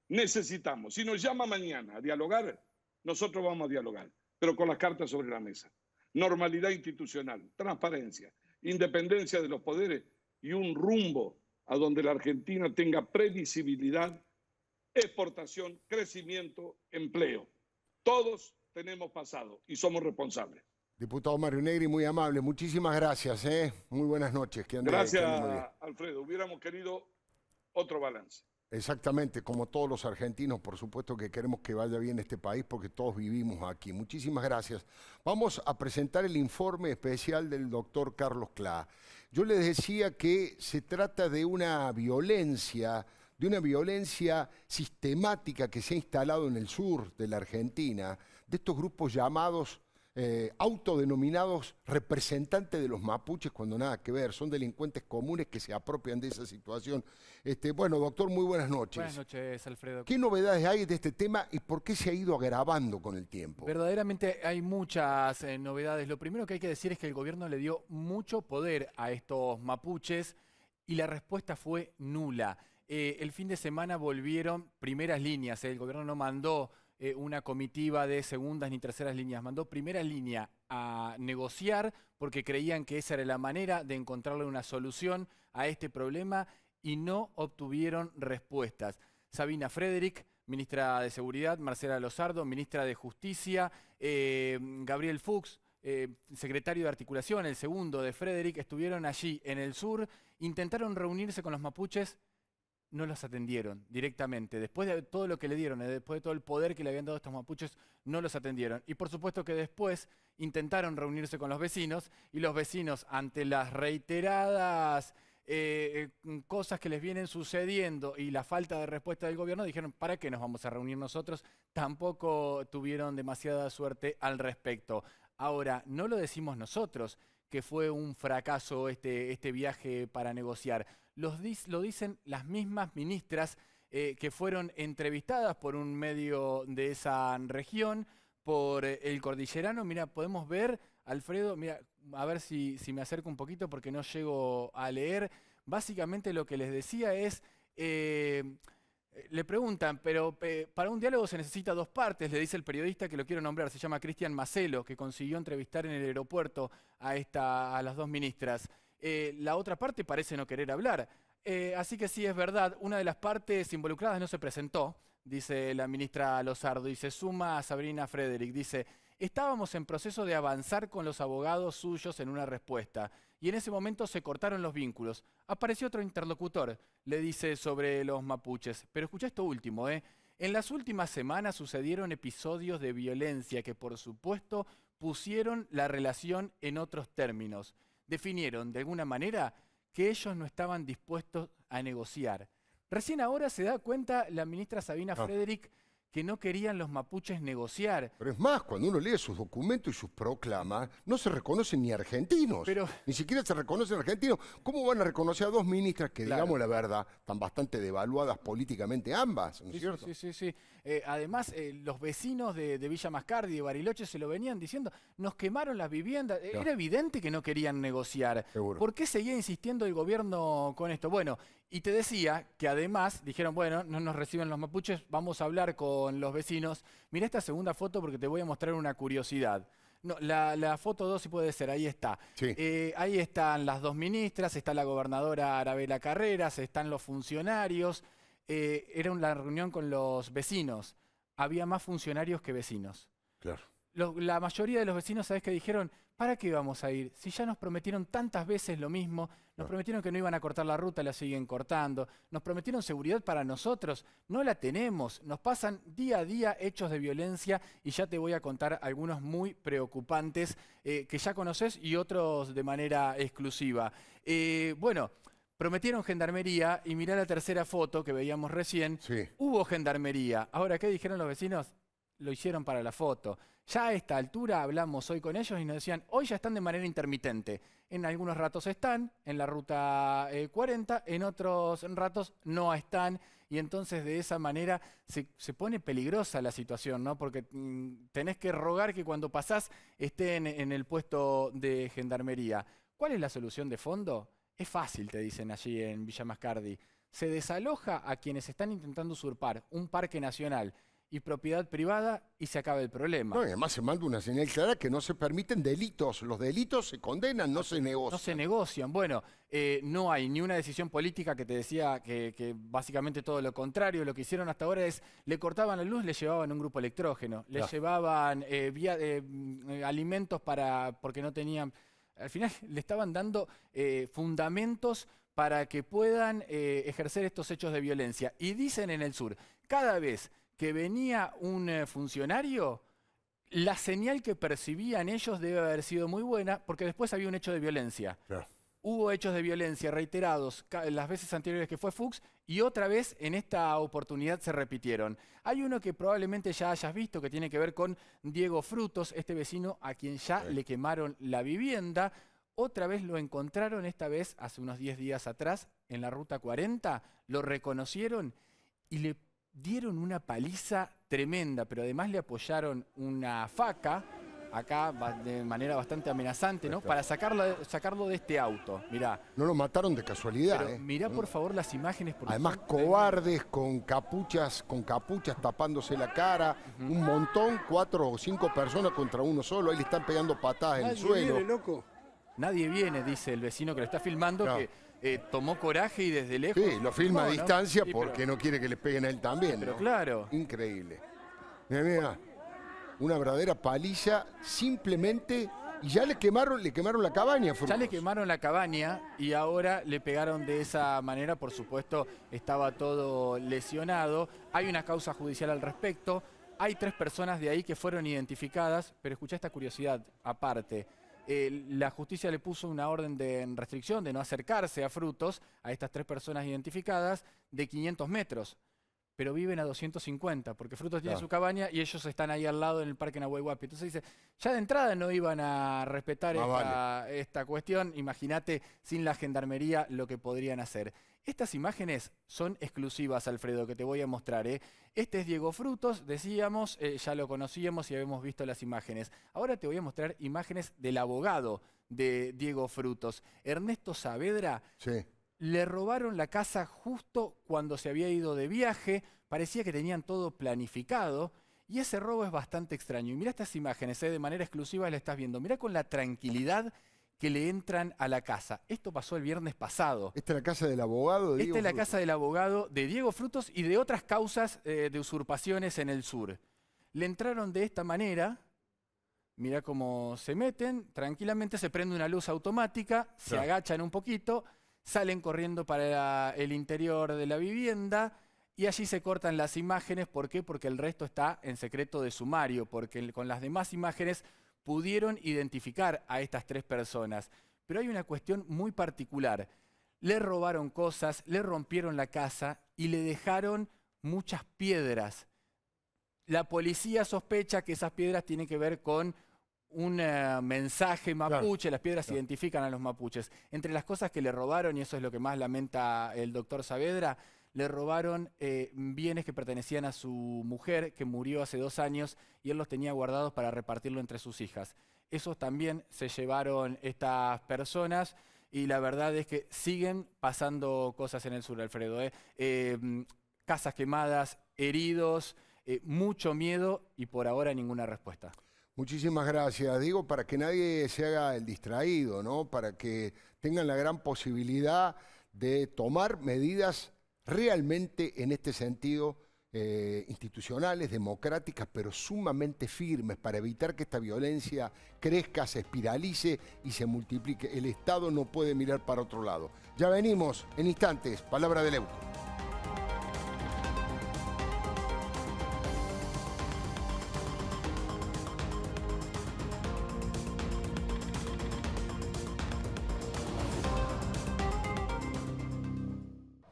Necesitamos, si nos llama mañana a dialogar, nosotros vamos a dialogar, pero con las cartas sobre la mesa. Normalidad institucional, transparencia, independencia de los poderes y un rumbo a donde la Argentina tenga previsibilidad, exportación, crecimiento, empleo. Todos tenemos pasado y somos responsables. Diputado Mario Negri, muy amable. Muchísimas gracias. Muy buenas noches. Gracias, Alfredo. Hubiéramos querido otro balance. Exactamente, como todos los argentinos, por supuesto que queremos que vaya bien este país porque todos vivimos aquí. Muchísimas gracias. Vamos a presentar el informe especial del doctor Carlos Claa. Yo les decía que se trata de una violencia sistemática que se ha instalado en el sur de la Argentina, de estos grupos llamados autodenominados representantes de los mapuches, cuando nada que ver, son delincuentes comunes que se apropian de esa situación. Bueno, doctor, muy buenas noches. Buenas noches, Alfredo. ¿Qué novedades hay de este tema y por qué se ha ido agravando con el tiempo? Verdaderamente hay muchas novedades. Lo primero que hay que decir es que el gobierno le dio mucho poder a estos mapuches y la respuesta fue nula. El fin de semana volvieron primeras líneas. El gobierno no mandó una comitiva de segundas ni terceras líneas, mandó primera línea a negociar porque creían que esa era la manera de encontrarle una solución a este problema y no obtuvieron respuestas. Sabina Frederick, ministra de Seguridad, Marcela Lozardo, ministra de Justicia, Gabriel Fuchs, secretario de Articulación, el segundo de Frederick, estuvieron allí en el sur, intentaron reunirse con los mapuches. No los atendieron directamente. Después de todo lo que le dieron, después de todo el poder que le habían dado a estos mapuches, no los atendieron. Y por supuesto que después intentaron reunirse con los vecinos y los vecinos, ante las reiteradas cosas que les vienen sucediendo y la falta de respuesta del gobierno, dijeron, ¿para qué nos vamos a reunir nosotros? Tampoco tuvieron demasiada suerte al respecto. Ahora, no lo decimos nosotros, que fue un fracaso este viaje para negociar. Lo dicen las mismas ministras que fueron entrevistadas por un medio de esa región, por El Cordillerano. Mira, podemos ver, Alfredo, mira, a ver si me acerco un poquito porque no llego a leer. Básicamente lo que les decía es, le preguntan, pero para un diálogo se necesita 2 partes, le dice el periodista que lo quiero nombrar, se llama Cristian Macelo, que consiguió entrevistar en el aeropuerto a las 2 ministras. La otra parte parece no querer hablar. Así que sí, es verdad, una de las partes involucradas no se presentó, dice la ministra Lozardo, y se suma a Sabina Frederick. Dice, estábamos en proceso de avanzar con los abogados suyos en una respuesta, y en ese momento se cortaron los vínculos. Apareció otro interlocutor, le dice sobre los mapuches. Pero escuchá esto último, En las últimas semanas sucedieron episodios de violencia que, por supuesto, pusieron la relación en otros términos. Definieron, de alguna manera, que ellos no estaban dispuestos a negociar. Recién ahora se da cuenta la ministra Sabina Frederick que no querían los mapuches negociar. Pero es más, cuando uno lee sus documentos y sus proclamas, no se reconocen ni argentinos. Ni siquiera se reconocen argentinos. ¿Cómo van a reconocer a dos ministras que, digamos la verdad, están bastante devaluadas políticamente ambas, ¿no es cierto? Sí. Además, los vecinos de Villa Mascardi, de Bariloche, se lo venían diciendo, nos quemaron las viviendas. Era evidente que no querían negociar. Seguro. ¿Por qué seguía insistiendo el gobierno con esto? Bueno, y te decía que además dijeron, bueno, no nos reciben los mapuches, vamos a hablar con los vecinos. Mirá esta segunda foto porque te voy a mostrar una curiosidad. No, la foto 2 si puede ser, ahí está. Sí. Ahí están las dos ministras, está la gobernadora Arabela Carreras, están los funcionarios. Era una reunión con los vecinos. Había más funcionarios que vecinos. Claro. La mayoría de los vecinos, ¿sabés qué dijeron? ¿Para qué vamos a ir? Si ya nos prometieron tantas veces lo mismo, nos prometieron que no iban a cortar la ruta, la siguen cortando, nos prometieron seguridad para nosotros, no la tenemos, nos pasan día a día hechos de violencia y ya te voy a contar algunos muy preocupantes que ya conoces y otros de manera exclusiva. Bueno, prometieron gendarmería y mirá la tercera foto que veíamos recién, hubo gendarmería. Ahora, ¿qué dijeron los vecinos? Lo hicieron para la foto. Ya a esta altura hablamos hoy con ellos y nos decían, hoy ya están de manera intermitente. En algunos ratos están, en la ruta 40, en otros ratos no están. Y entonces de esa manera se pone peligrosa la situación, ¿no? Porque tenés que rogar que cuando pasás estén en el puesto de gendarmería. ¿Cuál es la solución de fondo? Es fácil, te dicen allí en Villa Mascardi. Se desaloja a quienes están intentando usurpar un parque nacional y propiedad privada y se acaba el problema. No, y además se manda una señal clara que no se permiten delitos. Los delitos se condenan, no se negocian. No se negocian. Bueno, no hay ni una decisión política que te decía que básicamente todo lo contrario. Lo que hicieron hasta ahora es, le cortaban la luz, le llevaban un grupo electrógeno, le llevaban alimentos porque no tenían... Al final le estaban dando fundamentos para que puedan ejercer estos hechos de violencia. Y dicen en el sur, cada vez que venía un funcionario, la señal que percibían ellos debe haber sido muy buena, porque después había un hecho de violencia. Claro. Hubo hechos de violencia reiterados las veces anteriores que fue Fuchs, y otra vez en esta oportunidad se repitieron. Hay uno que probablemente ya hayas visto, que tiene que ver con Diego Frutos, este vecino a quien ya le quemaron la vivienda. Otra vez lo encontraron, esta vez hace unos 10 días atrás, en la ruta 40, lo reconocieron y le dieron una paliza tremenda, pero además le apoyaron una faca, acá de manera bastante amenazante, ¿no? Para sacarlo de este auto. Mirá. No lo mataron de casualidad, Pero mirá por favor las imágenes. Además cobardes, con capuchas tapándose la cara, un montón, 4 o 5 personas contra uno solo, ahí le están pegando patadas en el suelo. Viene, loco. Nadie viene, dice el vecino que lo está filmando, que tomó coraje y desde lejos... Sí, lo filma a distancia porque no quiere que le peguen a él también. Pero ¿no? claro. Increíble. Mira, una verdadera paliza simplemente... Y ya le quemaron la cabaña, Frutos. Ya le quemaron la cabaña y ahora le pegaron de esa manera. Por supuesto, estaba todo lesionado. Hay una causa judicial al respecto. Hay 3 personas de ahí que fueron identificadas, pero escuchá esta curiosidad aparte. La justicia le puso una orden de restricción de no acercarse a Frutos, a estas 3 personas identificadas, de 500 metros. Pero viven a 250, porque Frutos tiene su cabaña y ellos están ahí al lado en el Parque Nahuel Huapi. Entonces dice, ya de entrada no iban a respetar esta cuestión. Imagínate sin la gendarmería lo que podrían hacer. Estas imágenes son exclusivas, Alfredo, que te voy a mostrar. Este es Diego Frutos, decíamos, ya lo conocíamos y habíamos visto las imágenes. Ahora te voy a mostrar imágenes del abogado de Diego Frutos, Ernesto Saavedra. Sí. Le robaron la casa justo cuando se había ido de viaje, parecía que tenían todo planificado y ese robo es bastante extraño. Y mirá estas imágenes, de manera exclusiva la estás viendo. Mirá con la tranquilidad que le entran a la casa. Esto pasó el viernes pasado. ¿Esta es la casa del abogado de Diego Esta es la Frutos? casa del abogado de Diego Frutos y de otras causas de usurpaciones en el sur. Le entraron de esta manera, mirá cómo se meten, tranquilamente se prende una luz automática, se agachan un poquito, salen corriendo para el interior de la vivienda Y allí se cortan las imágenes. ¿Por qué? Porque el resto está en secreto de sumario, porque con las demás imágenes pudieron identificar a estas 3 personas. Pero hay una cuestión muy particular. Le robaron cosas, le rompieron la casa y le dejaron muchas piedras. La policía sospecha que esas piedras tienen que ver con un mensaje mapuche. Claro. Las piedras identifican a los mapuches. Entre las cosas que le robaron, y eso es lo que más lamenta el doctor Saavedra, le robaron bienes que pertenecían a su mujer, que murió hace 2 años, y él los tenía guardados para repartirlo entre sus hijas. Esos también se llevaron estas personas, y la verdad es que siguen pasando cosas en el sur, Alfredo. Casas quemadas, heridos, mucho miedo, y por ahora ninguna respuesta. Muchísimas gracias. Digo, para que nadie se haga el distraído, ¿no? Para que tengan la gran posibilidad de tomar medidas realmente en este sentido institucionales, democráticas, pero sumamente firmes para evitar que esta violencia crezca, se espiralice y se multiplique. El Estado no puede mirar para otro lado. Ya venimos en instantes. Palabra de Leuco.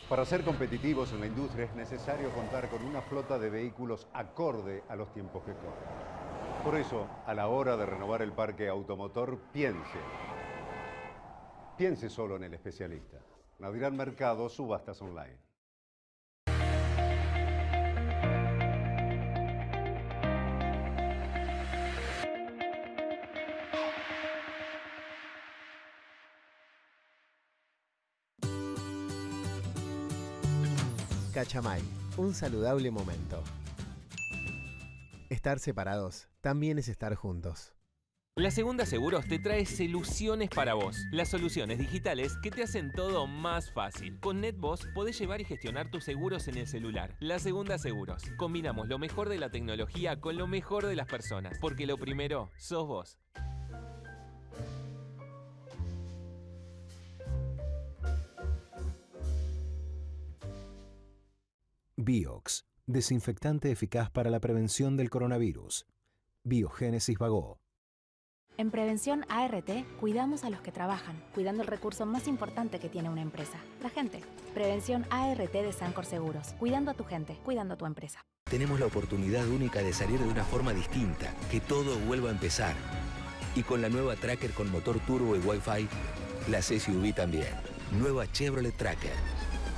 Para ser competitivos en la industria es necesario contar con una flota de vehículos acorde a los tiempos que corren. Por eso, a la hora de renovar el parque automotor, piense solo en el especialista. Naviran Mercado, subastas online. Cachamay, un saludable momento. Estar separados también es estar juntos. La Segunda Seguros te trae soluciones para vos. Las soluciones digitales que te hacen todo más fácil. Con NetVoz podés llevar y gestionar tus seguros en el celular. La Segunda Seguros. Combinamos lo mejor de la tecnología con lo mejor de las personas. Porque lo primero sos vos. Biox, desinfectante eficaz para la prevención del coronavirus. Biogénesis Bagó. En Prevención ART, cuidamos a los que trabajan, cuidando el recurso más importante que tiene una empresa, la gente. Prevención ART de Sancor Seguros, cuidando a tu gente, cuidando a tu empresa. Tenemos la oportunidad única de salir de una forma distinta, que todo vuelva a empezar. Y con la nueva Tracker con motor turbo y Wi-Fi, la SUV también. Nueva Chevrolet Tracker,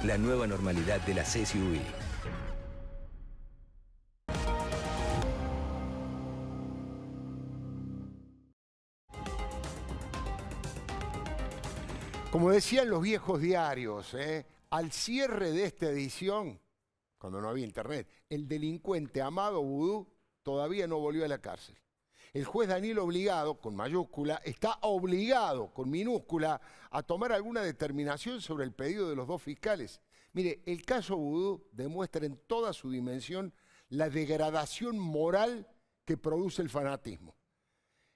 la nueva normalidad de la SUV. Como decían los viejos diarios, al cierre de esta edición, cuando no había internet, el delincuente Amado Vudú todavía no volvió a la cárcel. El juez Daniel Obligado, con mayúscula, está obligado, con minúscula, a tomar alguna determinación sobre el pedido de los 2 fiscales. Mire, el caso Vudú demuestra en toda su dimensión la degradación moral que produce el fanatismo.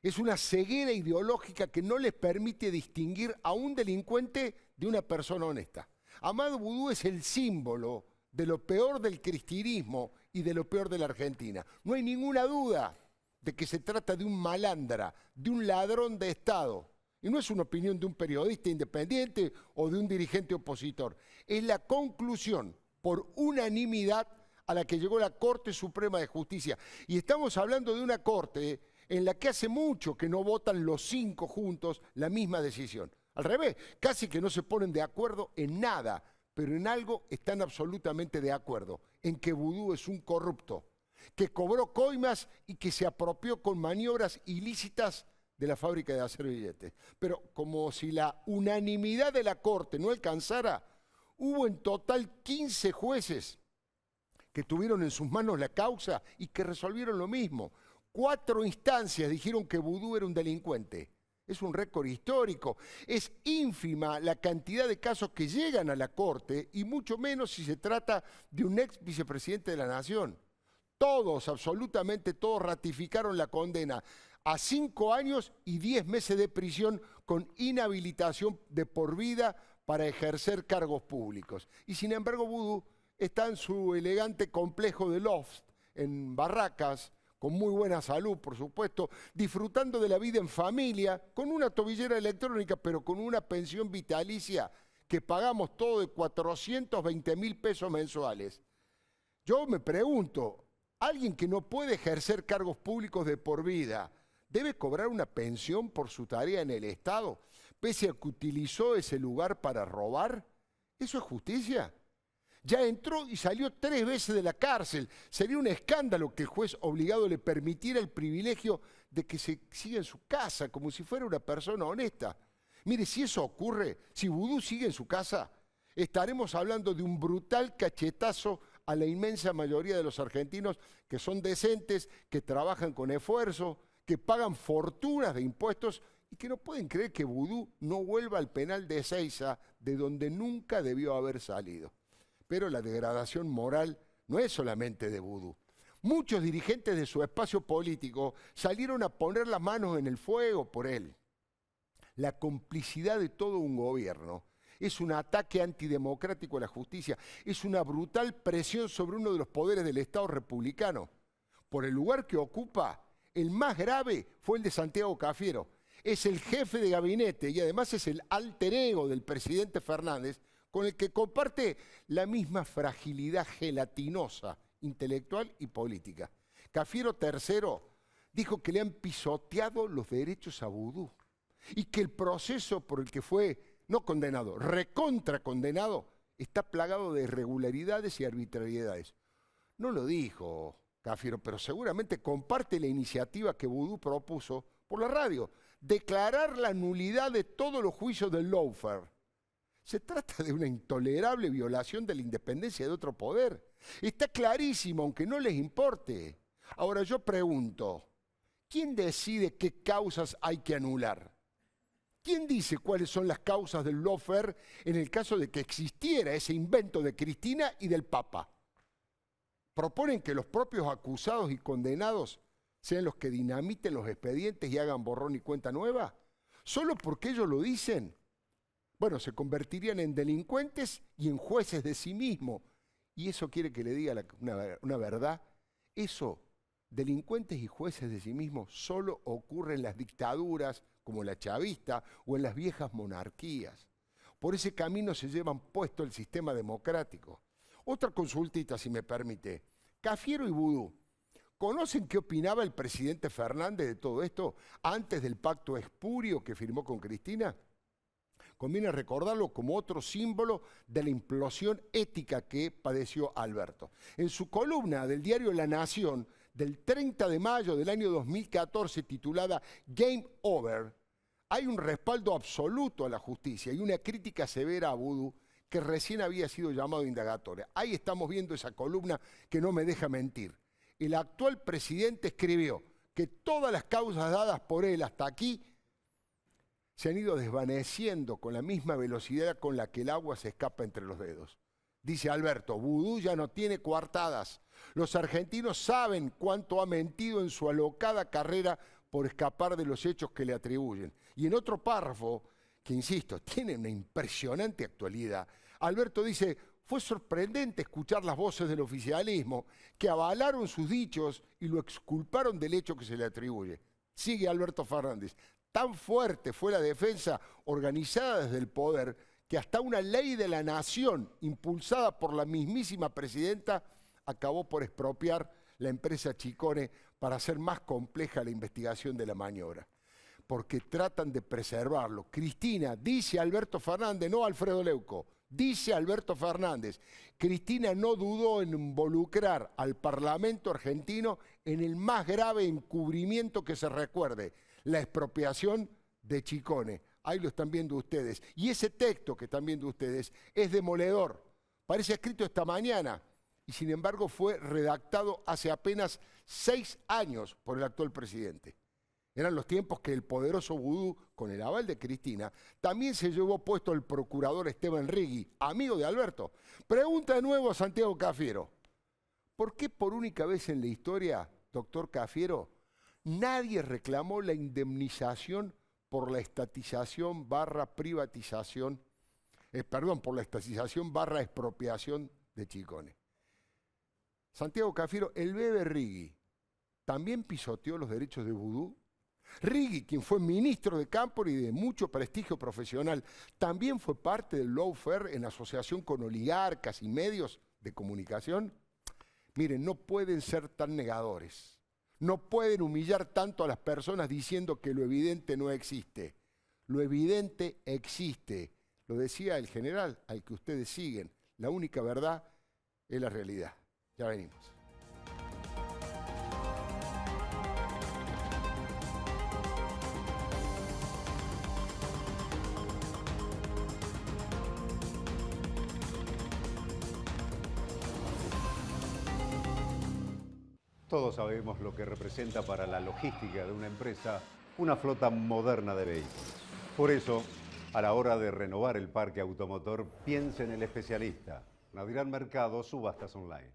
Es una ceguera ideológica que no les permite distinguir a un delincuente de una persona honesta. Amado Vudú es el símbolo de lo peor del cristianismo y de lo peor de la Argentina. No hay ninguna duda de que se trata de un malandra, de un ladrón de Estado. Y no es una opinión de un periodista independiente o de un dirigente opositor. Es la conclusión por unanimidad a la que llegó la Corte Suprema de Justicia. Y estamos hablando de una Corte en la que hace mucho que no votan los 5 juntos la misma decisión. Al revés, casi que no se ponen de acuerdo en nada, pero en algo están absolutamente de acuerdo, en que Vudú es un corrupto, que cobró coimas y que se apropió con maniobras ilícitas de la fábrica de hacer billetes. Pero como si la unanimidad de la Corte no alcanzara, hubo en total 15 jueces que tuvieron en sus manos la causa y que resolvieron lo mismo. 4 instancias dijeron que Vudú era un delincuente. Es un récord histórico. Es ínfima la cantidad de casos que llegan a la Corte y mucho menos si se trata de un ex vicepresidente de la Nación. Todos, absolutamente todos, ratificaron la condena a 5 años y 10 meses de prisión con inhabilitación de por vida para ejercer cargos públicos. Y sin embargo, Vudú está en su elegante complejo de loft, en Barracas, con muy buena salud, por supuesto, disfrutando de la vida en familia, con una tobillera electrónica, pero con una pensión vitalicia que pagamos todo de 420.000 pesos mensuales. Yo me pregunto, alguien que no puede ejercer cargos públicos de por vida, ¿debe cobrar una pensión por su tarea en el Estado, pese a que utilizó ese lugar para robar? ¿Eso es justicia? Ya entró y salió 3 veces de la cárcel. Sería un escándalo que el juez obligado le permitiera el privilegio de que se siga en su casa, como si fuera una persona honesta. Mire, si eso ocurre, si Vudú sigue en su casa, estaremos hablando de un brutal cachetazo a la inmensa mayoría de los argentinos que son decentes, que trabajan con esfuerzo, que pagan fortunas de impuestos y que no pueden creer que Vudú no vuelva al penal de Ezeiza, de donde nunca debió haber salido. Pero la degradación moral no es solamente de Vudú. Muchos dirigentes de su espacio político salieron a poner las manos en el fuego por él. La complicidad de todo un gobierno es un ataque antidemocrático a la justicia, es una brutal presión sobre uno de los poderes del Estado republicano. Por el lugar que ocupa, el más grave fue el de Santiago Cafiero. Es el jefe de gabinete y además es el alter ego del presidente Fernández, con el que comparte la misma fragilidad gelatinosa, intelectual y política. Cafiero III dijo que le han pisoteado los derechos a Vudú y que el proceso por el que fue, no condenado, recontra condenado, está plagado de irregularidades y arbitrariedades. No lo dijo Cafiero, pero seguramente comparte la iniciativa que Vudú propuso por la radio, declarar la nulidad de todos los juicios del lawfare. Se trata de una intolerable violación de la independencia de otro poder. Está clarísimo, aunque no les importe. Ahora yo pregunto, ¿quién decide qué causas hay que anular? ¿Quién dice cuáles son las causas del lawfare en el caso de que existiera ese invento de Cristina y del Papa? ¿Proponen que los propios acusados y condenados sean los que dinamiten los expedientes y hagan borrón y cuenta nueva? ¿Solo porque ellos lo dicen? Bueno, se convertirían en delincuentes y en jueces de sí mismos. ¿Y eso quiere que le diga una verdad? Eso, delincuentes y jueces de sí mismos, solo ocurre en las dictaduras como la chavista o en las viejas monarquías. Por ese camino se llevan puesto el sistema democrático. Otra consultita, si me permite. Cafiero y Vudú, ¿conocen qué opinaba el presidente Fernández de todo esto antes del pacto espurio que firmó con Cristina? Conviene recordarlo como otro símbolo de la implosión ética que padeció Alberto. En su columna del diario La Nación, del 30 de mayo del año 2014, titulada Game Over, hay un respaldo absoluto a la justicia y una crítica severa a Vudú, que recién había sido llamado indagatoria. Ahí estamos viendo esa columna que no me deja mentir. El actual presidente escribió que todas las causas dadas por él hasta aquí se han ido desvaneciendo con la misma velocidad con la que el agua se escapa entre los dedos. Dice Alberto, Vudú ya no tiene coartadas. Los argentinos saben cuánto ha mentido en su alocada carrera por escapar de los hechos que le atribuyen. Y en otro párrafo, que insisto, tiene una impresionante actualidad, Alberto dice, fue sorprendente escuchar las voces del oficialismo que avalaron sus dichos y lo exculparon del hecho que se le atribuye. Sigue Alberto Fernández. Tan fuerte fue la defensa organizada desde el poder que hasta una ley de la nación impulsada por la mismísima presidenta acabó por expropiar la empresa Chicone para hacer más compleja la investigación de la maniobra. Porque tratan de preservarlo. Cristina, dice Alberto Fernández, no Alfredo Leuco, dice Alberto Fernández, Cristina no dudó en involucrar al Parlamento argentino en el más grave encubrimiento que se recuerde, la expropiación de Chicone. Ahí lo están viendo ustedes. Y ese texto que están viendo ustedes es demoledor. Parece escrito esta mañana y sin embargo fue redactado hace apenas 6 años por el actual presidente. Eran los tiempos que el poderoso Vudú, con el aval de Cristina, también se llevó puesto el procurador Esteban Rigui, amigo de Alberto. Pregunta de nuevo a Santiago Cafiero. ¿Por qué por única vez en la historia, doctor Cafiero, nadie reclamó la indemnización por la estatización / privatización, por la estatización / expropiación de Chicone. Santiago Cafiero, el bebe Rigui, ¿también pisoteó los derechos de Vudú? Rigui, quien fue ministro de Campo y de mucho prestigio profesional, también fue parte del lawfare en asociación con oligarcas y medios de comunicación. Miren, no pueden ser tan negadores. No pueden humillar tanto a las personas diciendo que lo evidente no existe. Lo evidente existe. Lo decía el general al que ustedes siguen. La única verdad es la realidad. Ya venimos. Todos sabemos lo que representa para la logística de una empresa una flota moderna de vehículos. Por eso, a la hora de renovar el parque automotor, piense en el especialista. Nadirán Mercado, subastas online.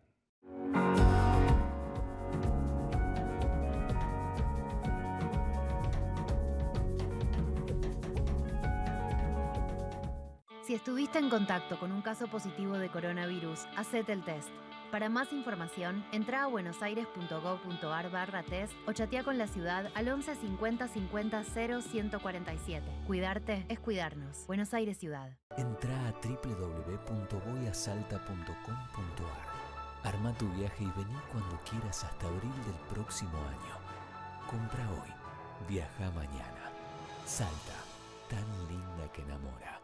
Si estuviste en contacto con un caso positivo de coronavirus, hacete el test. Para más información, entra a buenosaires.gov.ar/test o chatea con la ciudad al 11 50 50 0 147. Cuidarte es cuidarnos. Buenos Aires Ciudad. Entra a www.voyasalta.com.ar. Arma tu viaje y vení cuando quieras hasta abril del próximo año. Compra hoy, viaja mañana. Salta, tan linda que enamora.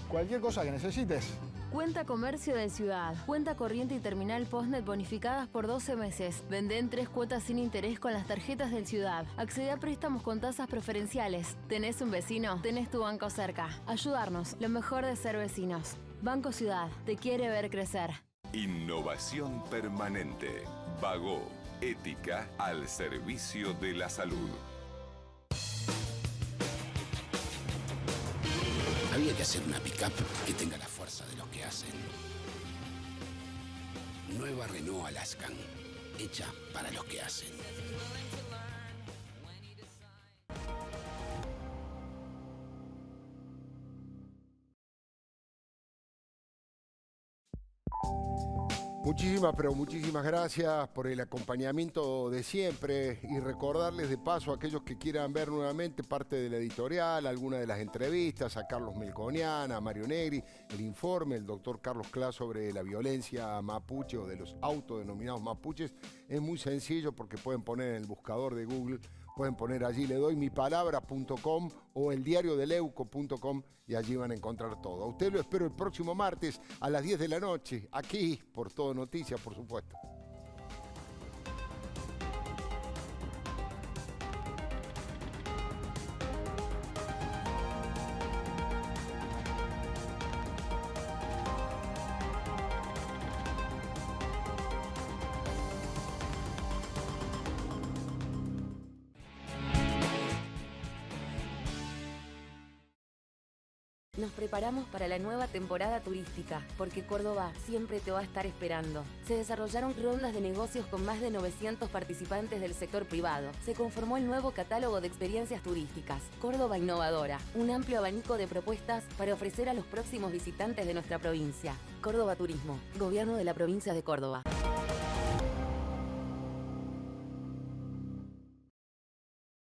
Cualquier cosa que necesites. Cuenta Comercio de Ciudad. Cuenta corriente y terminal Postnet bonificadas por 12 meses. Vende en 3 cuotas sin interés con las tarjetas del Ciudad. Accede a préstamos con tasas preferenciales. ¿Tenés un vecino? Tenés tu banco cerca. Ayudarnos, lo mejor de ser vecinos. Banco Ciudad, te quiere ver crecer. Innovación permanente. Bagó. Ética al servicio de la salud. Había que hacer una pick-up que tenga la fuerza de los que hacen. Nueva Renault Alaskan, hecha para los que hacen. Muchísimas gracias por el acompañamiento de siempre y recordarles de paso a aquellos que quieran ver nuevamente parte de la editorial, algunas de las entrevistas, a Carlos Melconian, a Mario Negri, el informe, el doctor Carlos Clas sobre la violencia mapuche o de los autodenominados mapuches. Es muy sencillo porque pueden poner en el buscador de Google, pueden poner allí ledoymipalabra.com o eldiariodeleuco.com y allí van a encontrar todo. A usted lo espero el próximo martes a las 10 de la noche, aquí por Todo Noticias, por supuesto. Nos preparamos para la nueva temporada turística, porque Córdoba siempre te va a estar esperando. Se desarrollaron rondas de negocios con más de 900 participantes del sector privado. Se conformó el nuevo catálogo de experiencias turísticas. Córdoba Innovadora, un amplio abanico de propuestas para ofrecer a los próximos visitantes de nuestra provincia. Córdoba Turismo, Gobierno de la Provincia de Córdoba.